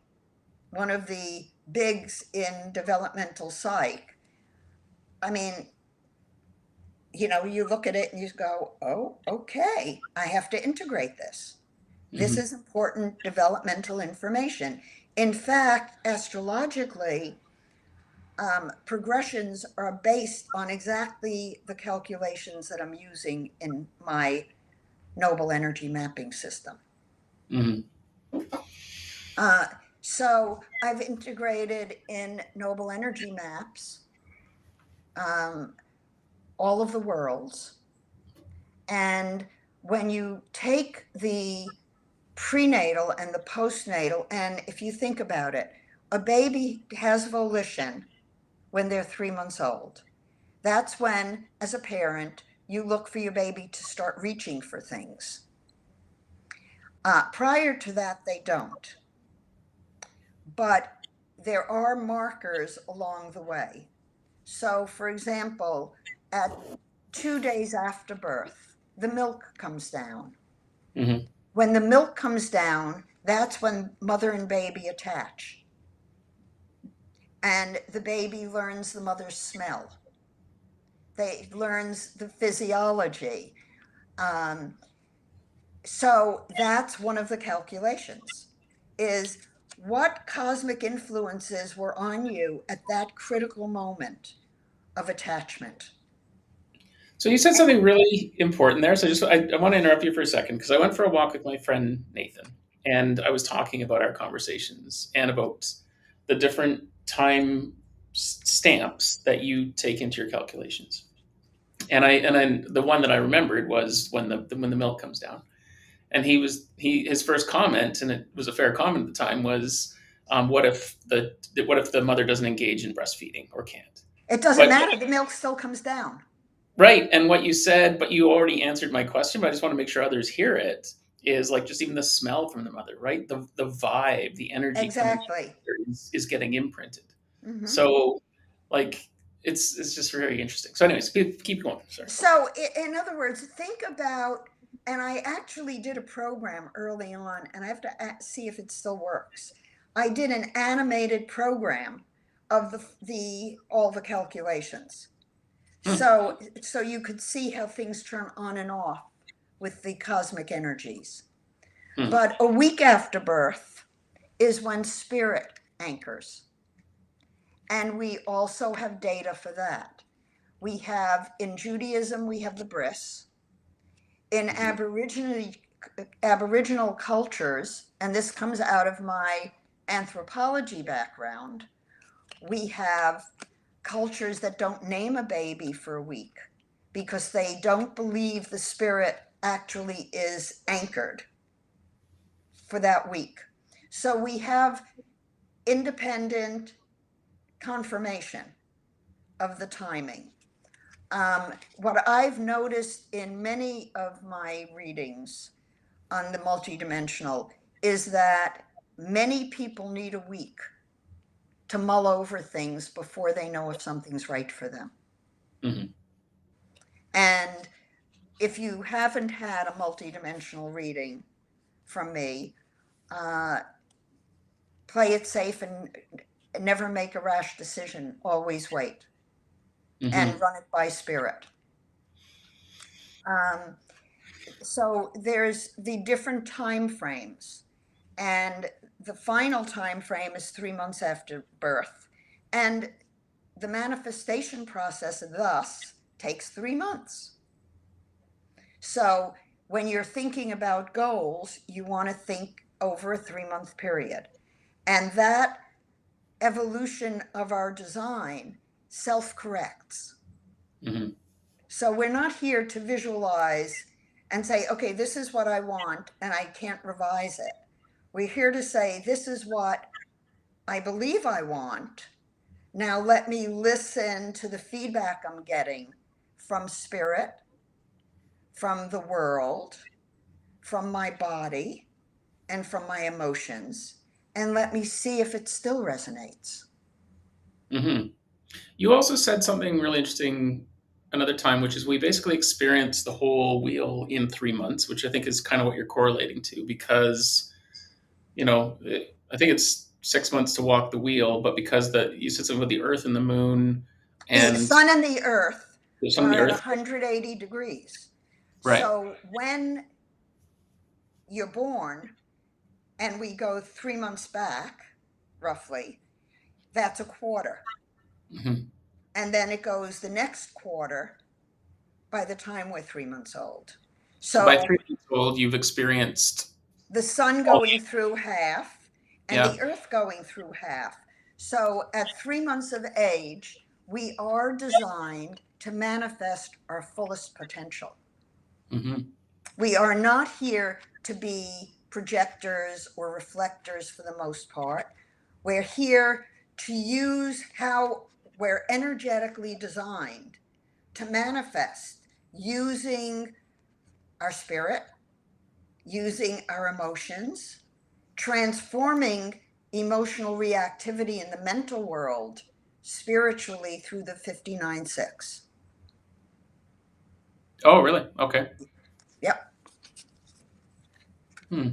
one of the bigs in developmental psych. I mean, you know, you look at it and you go, oh, okay, I have to integrate this. This Mm-hmm. is important developmental information. In fact, astrologically, progressions are based on exactly the calculations that I'm using in my noble energy mapping system. Mm-hmm. Uh, so I've integrated in noble energy maps um, all of the worlds. And when you take the prenatal and the postnatal, and if you think about it, a baby has volition when they're 3 months old. That's when, as a parent, you look for your baby to start reaching for things. Prior to that, they don't. But there are markers along the way. So, for example, at 2 days after birth, the milk comes down. Mm-hmm. When the milk comes down, that's when mother and baby attach. And the baby learns the mother's smell. They learns the physiology. Um, so that's one of the calculations, is what cosmic influences were on you at that critical moment of attachment. So you said something really important there. So I want to interrupt you for a second because I went for a walk with my friend Nathan, and I was talking about our conversations and about the different time stamps that you take into your calculations. And then the one that I remembered was when the milk comes down. And his first comment, and it was a fair comment at the time, was what if the mother doesn't engage in breastfeeding or can't? It doesn't But matter, the milk still comes down. right, and what you said, but you already answered my question, but I just want to make sure others hear it, is like just even the smell from the mother, right? The vibe, the energy coming Exactly. is getting imprinted. Mm-hmm. So like it's just very interesting. So anyways, keep going. Sorry. So, in other words, think about, and I actually did a program early on, and I have to see if it still works. I did an animated program of the all the calculations. Hmm. So you could see how things turn on and off with the cosmic energies. Hmm. But a week after birth is when spirit anchors. And we also have data for that. We have, in Judaism, we have the bris. In Aboriginal cultures, and this comes out of my anthropology background, we have cultures that don't name a baby for a week because they don't believe the spirit actually is anchored for that week. So we have independent confirmation of the timing. What I've noticed in many of my readings on the multidimensional is that many people need a week to mull over things before they know if something's right for them. Mm-hmm. And if you haven't had a multidimensional reading from me, play it safe and never make a rash decision. Always wait and Mm-hmm. run it by spirit. So there's the different time frames, and the final time frame is 3 months after birth, and the manifestation process thus takes 3 months. So when you're thinking about goals, you want to think over a 3 month period, and that evolution of our design self-corrects. Mm-hmm. So we're not here to visualize and say, okay, this is what I want and I can't revise it. We're here to say, this is what I believe I want. Now let me listen to the feedback I'm getting from spirit, from the world, from my body, and from my emotions, and let me see if it still resonates. Mm-hmm. You also said something really interesting another time, which is we basically experience the whole wheel in 3 months, which I think is kind of what you're correlating to because, I think it's 6 months to walk the wheel, but because you said something about the earth and the moon The and sun and the earth the sun and are the at earth. 180 degrees. Right. So when you're born and we go 3 months back, roughly, that's a quarter. Mm-hmm. And then it goes the next quarter by the time we're 3 months old. So by So 3 months old, you've experienced the sun all going through half and yeah. the earth going through half. So at 3 months of age, we are designed to manifest our fullest potential. Mm-hmm. We are not here to be projectors or reflectors for the most part. We're here to use how we're energetically designed to manifest using our spirit, using our emotions, transforming emotional reactivity in the mental world spiritually through the 59-6. Oh, really? Okay. Yep. Hmm.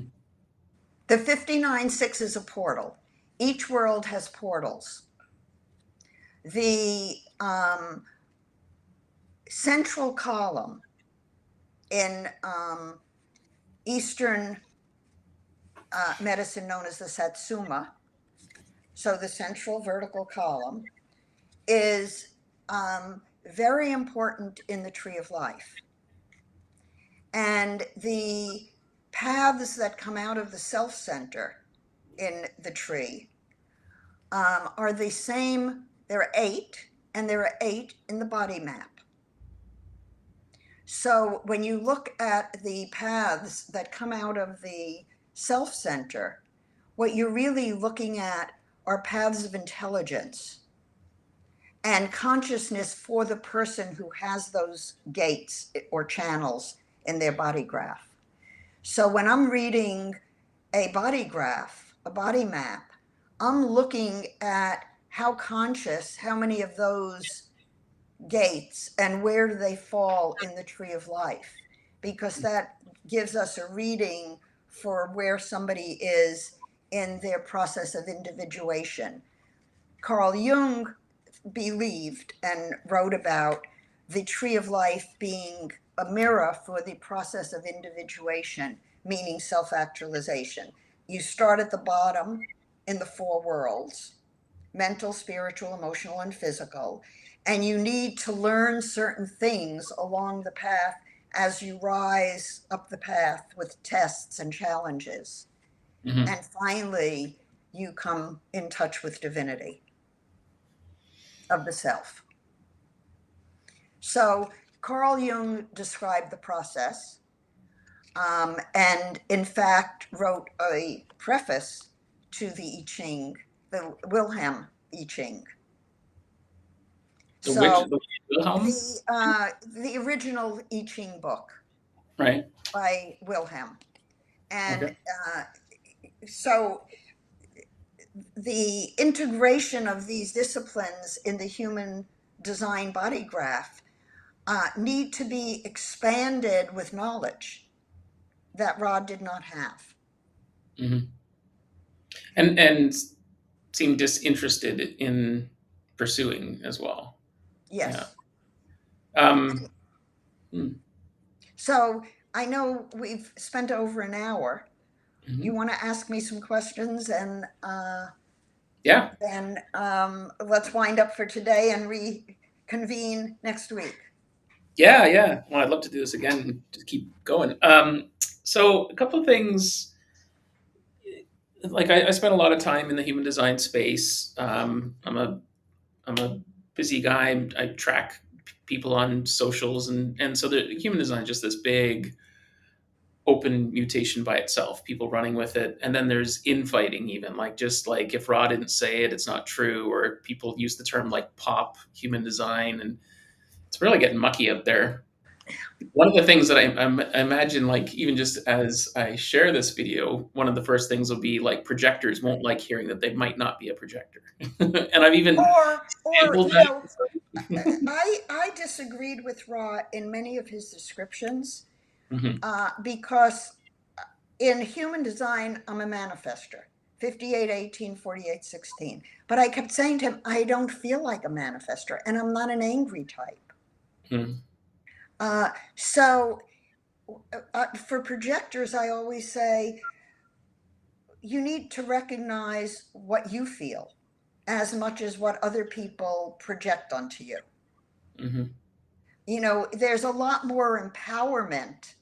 The 59-6 is a portal. Each world has portals. The central column in Eastern medicine known as the Satsuma, so the central vertical column, is very important in the tree of life. And the paths that come out of the self center in the tree are the same. There are 8, and there are 8 in the body map. So when you look at the paths that come out of the self center, what you're really looking at are paths of intelligence and consciousness for the person who has those gates or channels in their body graph. So when I'm reading a body graph, a body map, I'm looking at how conscious, how many of those gates and where do they fall in the tree of life, because that gives us a reading for where somebody is in their process of individuation. Carl Jung believed and wrote about the tree of life being a mirror for the process of individuation, meaning self-actualization. You start at the bottom in the 4 worlds, mental, spiritual, emotional, and physical. And you need to learn certain things along the path as you rise up the path with tests and challenges. Hmm. And finally, you come in touch with divinity of the self. So Carl Jung described the process, and in fact wrote a preface to the I Ching, the Wilhelm I Ching. So The Wilhelm, the original I Ching book right? by Wilhelm, and Okay. so the integration of these disciplines in the human design body graph need to be expanded with knowledge that Rod did not have. Hmm. And seem disinterested in pursuing as well. Yeah. Yes. Um, mm, So I know we've spent over an hour. You mhm. want to ask me some questions, and Yeah. then let's wind up for today and reconvene next week. Yeah. Yeah. Well, I'd love to do this again and just keep going. So a couple of things. Like I spent a lot of time in the human design space. I'm a busy guy. I track people on socials, and so the human design is just this big open mutation by itself, people running with it. And then there's infighting, even like just like if Ra didn't say it, it's not true, or people use the term like pop human design, and it's really getting mucky out there. One of the things that I imagine, like even just as I share this video, one of the first things will be like projectors won't like hearing that they might not be a projector, and I've even Or sampled that. I disagreed with Ra in many of his descriptions Hmm. because in human design, I'm a manifester. 58, 18, 48, 16. But I kept saying to him, I don't feel like a manifester, and I'm not an angry type. Hmm. So for projectors, I always say you need to recognize what you feel as much as what other people project onto you. Hmm. You know, there's a lot more empowerment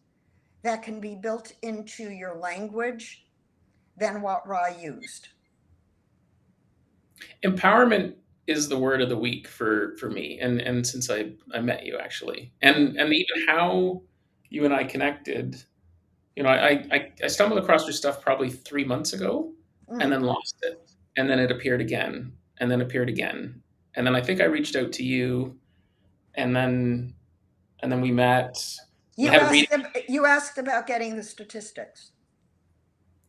that can be built into your language than what Ra used. Empowerment is the word of the week for me, and since I met you actually, and even how you and I connected. You know, I stumbled across your stuff probably 3 months ago, and Mm. then lost it, and then it appeared again, and then appeared again, and then I think I reached out to you, and then we met. We You had a reading. asked you asked about getting the statistics.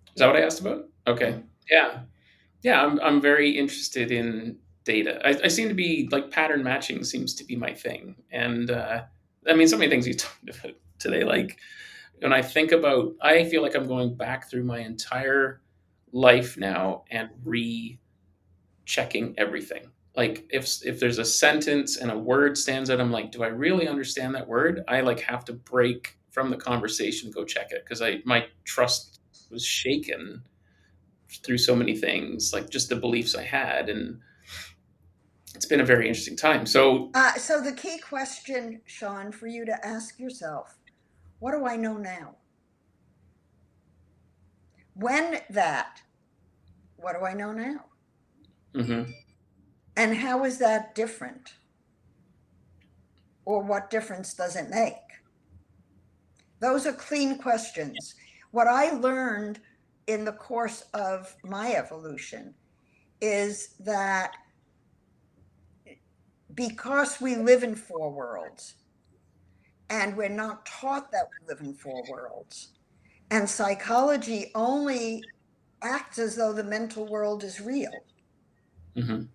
Is that what I asked about? Okay, Mm. yeah. Yeah, I'm very interested in data. I seem to be like pattern matching seems to be my thing, and I mean, so many things you talked about today. Like when I think about, I feel like I'm going back through my entire life now and rechecking everything. Like if there's a sentence and a word stands out, I'm like, do I really understand that word? I like have to break from the conversation, go check it because I my trust was shaken through so many things, like just the beliefs I had, and it's been a very interesting time. So, So the key question, Sean, for you to ask yourself, what do I know now? When that, what do I know now? mhm. And how is that different? Or what difference does it make? Those are clean questions. What I learned in the course of my evolution is that because we live in four worlds and we're not taught that we live in four worlds, and psychology only acts as though the mental world is real, Mhm.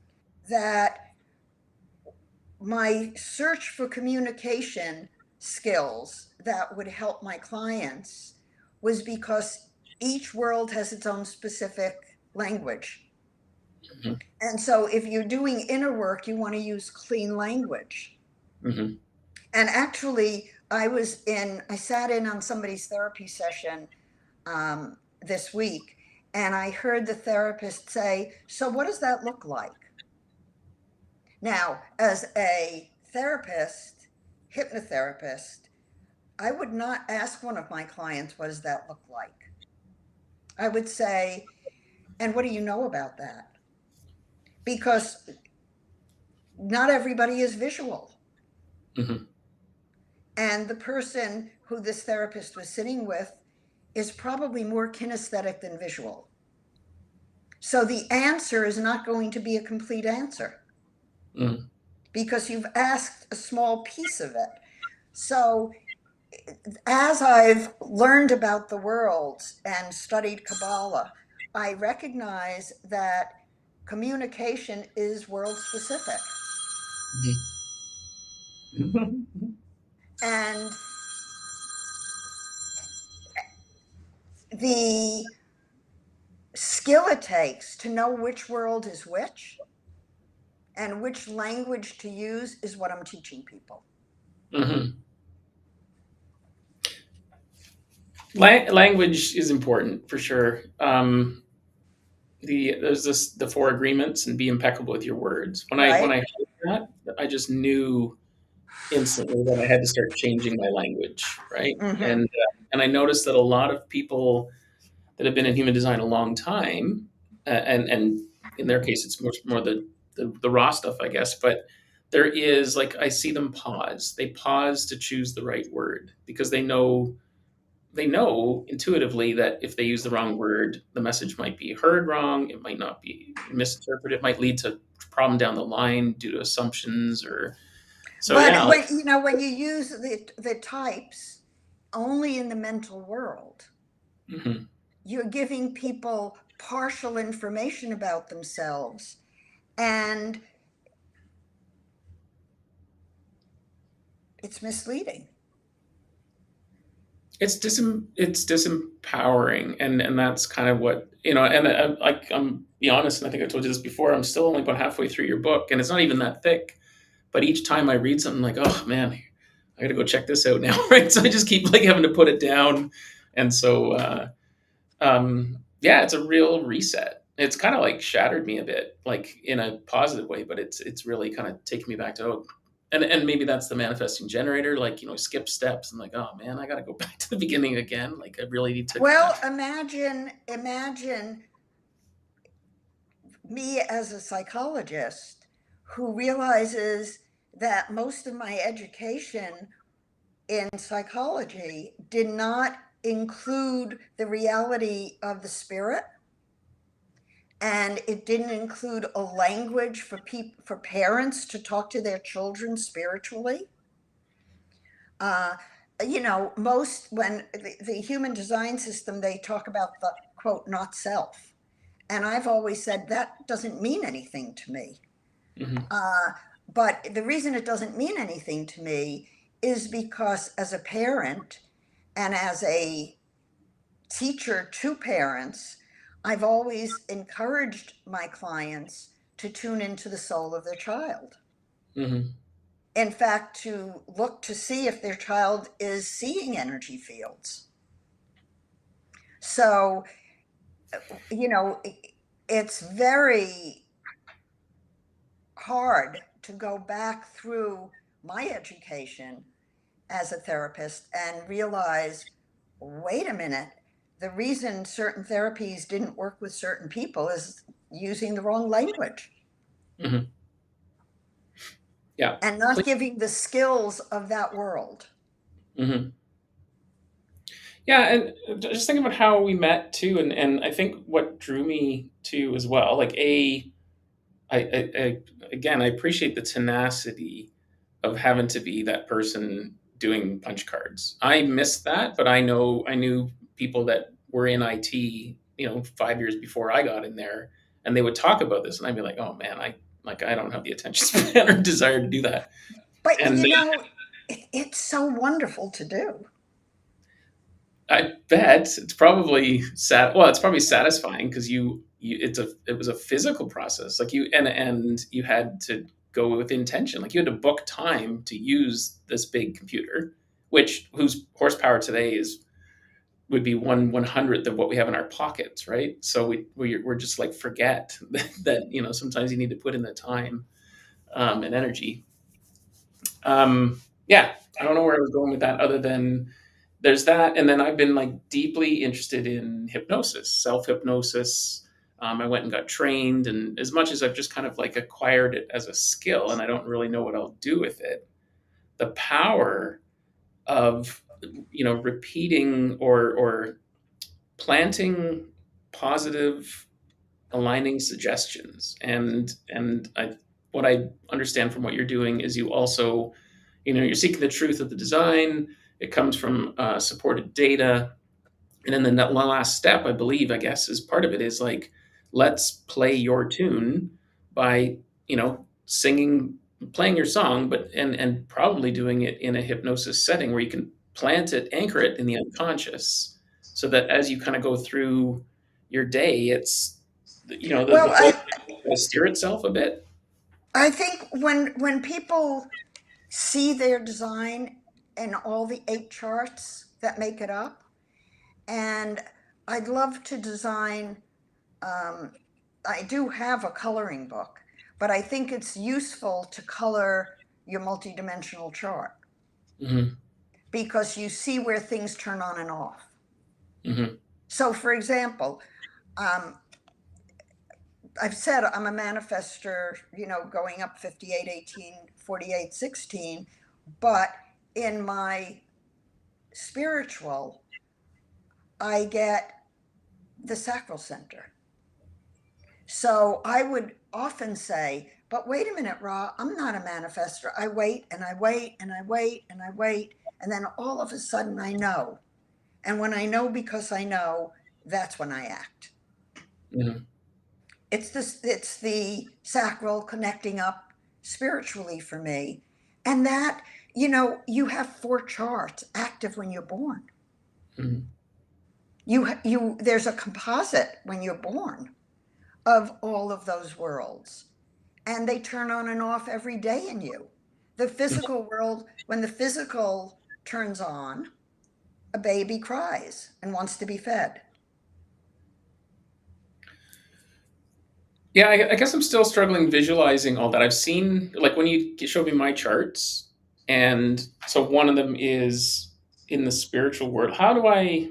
that my search for communication skills that would help my clients was because each world has its own specific language. Mhm. And so if you're doing inner work, you want to use clean language. Mhm. And actually, I sat in on somebody's therapy session this week, and I heard the therapist say, so what does that look like? Now, as a therapist, hypnotherapist, I would not ask one of my clients, what does that look like? I would say, and what do you know about that? Because not everybody is visual. Hmm. And the person who this therapist was sitting with is probably more kinesthetic than visual. So the answer is not going to be a complete answer Hmm. because you've asked a small piece of it. So as I've learned about the worlds and studied Kabbalah, I recognize that communication is world specific. And the skill it takes to know which world is which and which language to use is what I'm teaching people. Hmm. Language is important for sure. There's the four agreements and be impeccable with your words. When I Right? heard that, I just knew instantly that I had to start changing my language, right? Mm-hmm. And I noticed that a lot of people that have been in human design a long time, and in their case, it's much more the raw stuff, I guess. But there is like I see them pause. They pause to choose the right word because they know intuitively that if they use the wrong word, the message might be heard wrong. It might not be misinterpreted. It might lead to problem down the line due to assumptions or so. Yeah, But like, when you use the types only in the mental world, mhm. you're giving people partial information about themselves, and it's misleading. It's disempowering, and that's kind of what And I'm be honest, and I think I told you this before. I'm still only about halfway through your book, and it's not even that thick. But each time I read something, like, oh man, I got to go check this out now, right? So I just keep like having to put it down, and so yeah, it's a real reset. It's kind of like shattered me a bit, like in a positive way, but it's really kind of taken me back to and maybe that's the manifesting generator, like skip steps and like, oh man, I got to go back to the beginning again. Like I really need to. Well, imagine me as a psychologist who realizes that most of my education in psychology did not include the reality of the spirit, and it didn't include a language for parents to talk to their children spiritually. uh, most when the human design system, they talk about the quote not self, and I've always said that doesn't mean anything to me. Hmm. uh, but the reason it doesn't mean anything to me is because as a parent and as a teacher to parents, I've always encouraged my clients to tune into the soul of their child. Hmm. In fact, to look to see if their child is seeing energy fields. So, you know, it's very hard to go back through my education as a therapist and realize, wait a minute, the reason certain therapies didn't work with certain people is using the wrong language Hmm. Yeah. and not giving the skills of that world. Hmm. Yeah, and just think about how we met too, and I think what drew me to as well, like I again, I appreciate the tenacity of having to be that person doing punch cards. I missed that, but I knew people that were in IT, 5 years before I got in there, and they would talk about this, and I'd be like, oh man, I don't have the attention span or desire to do that. But And it's so wonderful to do. I bet it's probably sad. Well, it's probably satisfying because it was a physical process. Like and you had to go with intention. Like you had to book time to use this big computer, which whose horsepower today is would be 1/100th of what we have in our pockets, right? So we're just like forget that sometimes you need to put in the time. and energy. Yeah, I don't know where I was going with that other than there's that. And then I've been like deeply interested in hypnosis, self hypnosis. I went and got trained, and as much as I've just kind of like acquired it as a skill, and I don't really know what I'll do with it, the power of repeating or planting positive aligning suggestions and what I understand from what you're doing is you also you're seeking the truth of the design. It comes from supported data, and then the last step, I believe, I guess, is part of it is like, let's play your tune by singing, playing your song, but and probably doing it in a hypnosis setting where you can plant it, anchor it in the unconscious, so that as you kind of go through your day, it's the Well, voice will steer itself a bit. I think when people see their design and all the 8 charts that make it up, and I'd love to design. Um, I do have a coloring book, but I think it's useful to color your multidimensional chart Hmm. because you see where things turn on and off. Hmm. So, for example, um, I've said I'm a manifester, going up 58, 18, 48, 16, but in my spiritual, I get the sacral center. So I would often say, but wait a minute, Ra, I'm not a manifester. I wait and I wait and I wait and I wait. And then all of a sudden I know. And when I know because I know, that's when I act. Hmm. It's the sacral connecting up spiritually for me. And that, you have 4 charts active when you're born. Hmm. There's a composite when you're born of all of those worlds, and they turn on and off every day in you. The physical world, when the physical turns on, a baby cries and wants to be fed. Yeah, I guess I'm still struggling visualizing all that. I've seen, like, when you showed me my charts, and so one of them is in the spiritual world. How do I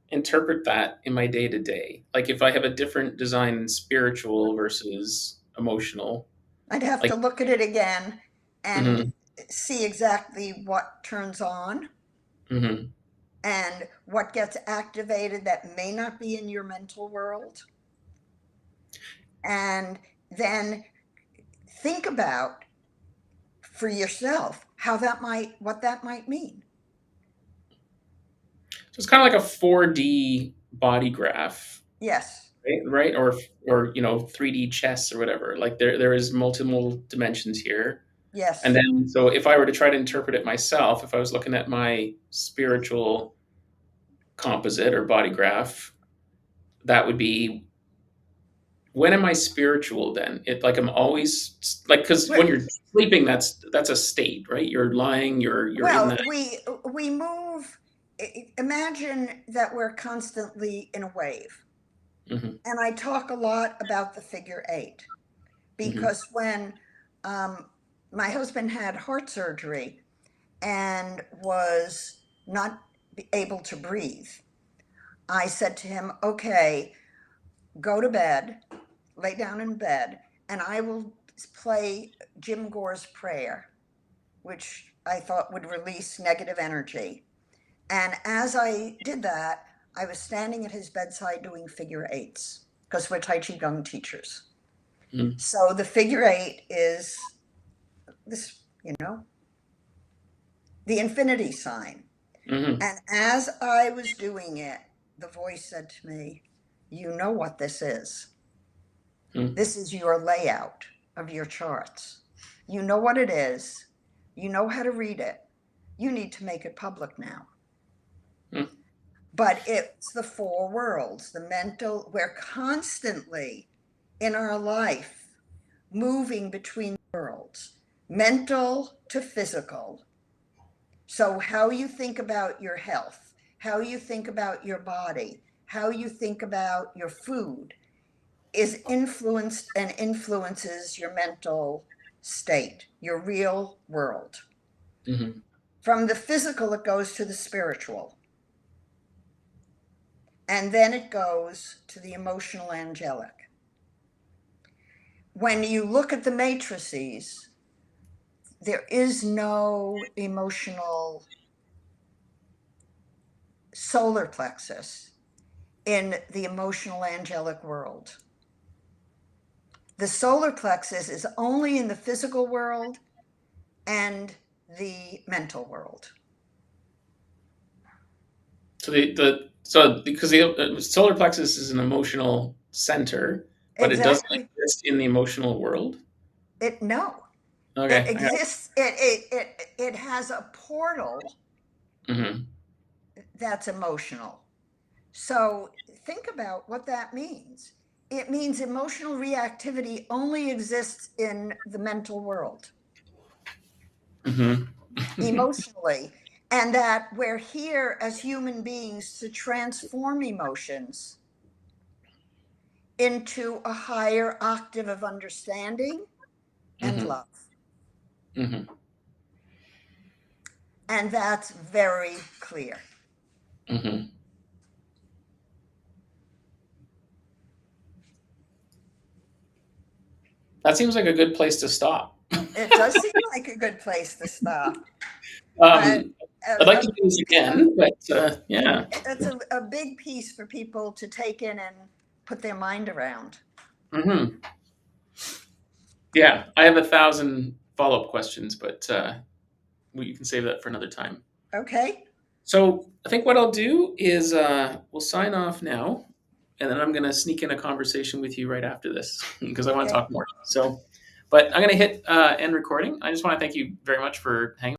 interpret that in my day to day? Like, if I have a different design in spiritual versus emotional, I'd have to like, look at it again and hmm. see exactly what turns on Hmm. and what gets activated that may not be in your mental world. And then think about for yourself what that might mean. So it's kind of like a 4D body graph, Yes, right? Right? Or 3D chess or whatever. Like there is multiple dimensions here. And yes. then, so if I were to try to interpret it myself, if I was looking at my spiritual composite or body graph, that would be, when am I spiritual then? It like I'm always like, because when you're sleeping, that's a state, right? You're lying, you're in Well, that. we move. Imagine that we're constantly in a wave, Hmm. and I talk a lot about the figure 8 Hmm. because when um, my husband had heart surgery and was not able to breathe, I said to him, "Okay, go to bed, lay down in bed, and I will play Jim Gore's prayer, which I thought would release negative energy." And as I did that, I was standing at his bedside doing figure 8s because we're Tai Chi Gong teachers. Hmm. So the figure 8 is this, the infinity sign. Hmm. And as I was doing it, the voice said to me, "You know what this is. Hmm. This is your layout of your charts. You know what it is. You know how to read it. You need to make it public now." Hmm. But it's the 4 worlds, the mental, we're constantly in our life moving between worlds, mental to physical. So, how you think about your health, how you think about your body, how you think about your food is influenced and influences your mental state, your real world. Mm-hmm. From the physical, it goes to the spiritual. And then it goes to the emotional angelic. When you look at the matrices, there is no emotional solar plexus in the emotional angelic world. The solar plexus is only in the physical world and the mental world. So because the solar plexus is an emotional center, but it doesn't Exactly. exist in the emotional world. No. It Okay, I got exists. It has a portal it. Mm-hmm. that's emotional. So think about what that means. It means emotional reactivity only exists in the mental world, Mm-hmm. emotionally. And that we're here as human beings to transform emotions into a higher octave of understanding and Mm-hmm. love. Mm-hmm. And that's very clear. Mm-hmm. That seems like a good place to stop. It does seem like a good place to stop. Uh, Um, I'd like a, to do this a, again, but yeah. it's a big piece for people to take in and put their mind around. Mm-hmm. Yeah, I have 1,000 follow-up questions, but we can save that for another time. Okay. So I think what I'll do is we'll sign off now, and then I'm going to sneak in a conversation with you right after this because I want to Okay. talk more. So, but I'm going to hit end recording. I just want to thank you very much for hanging.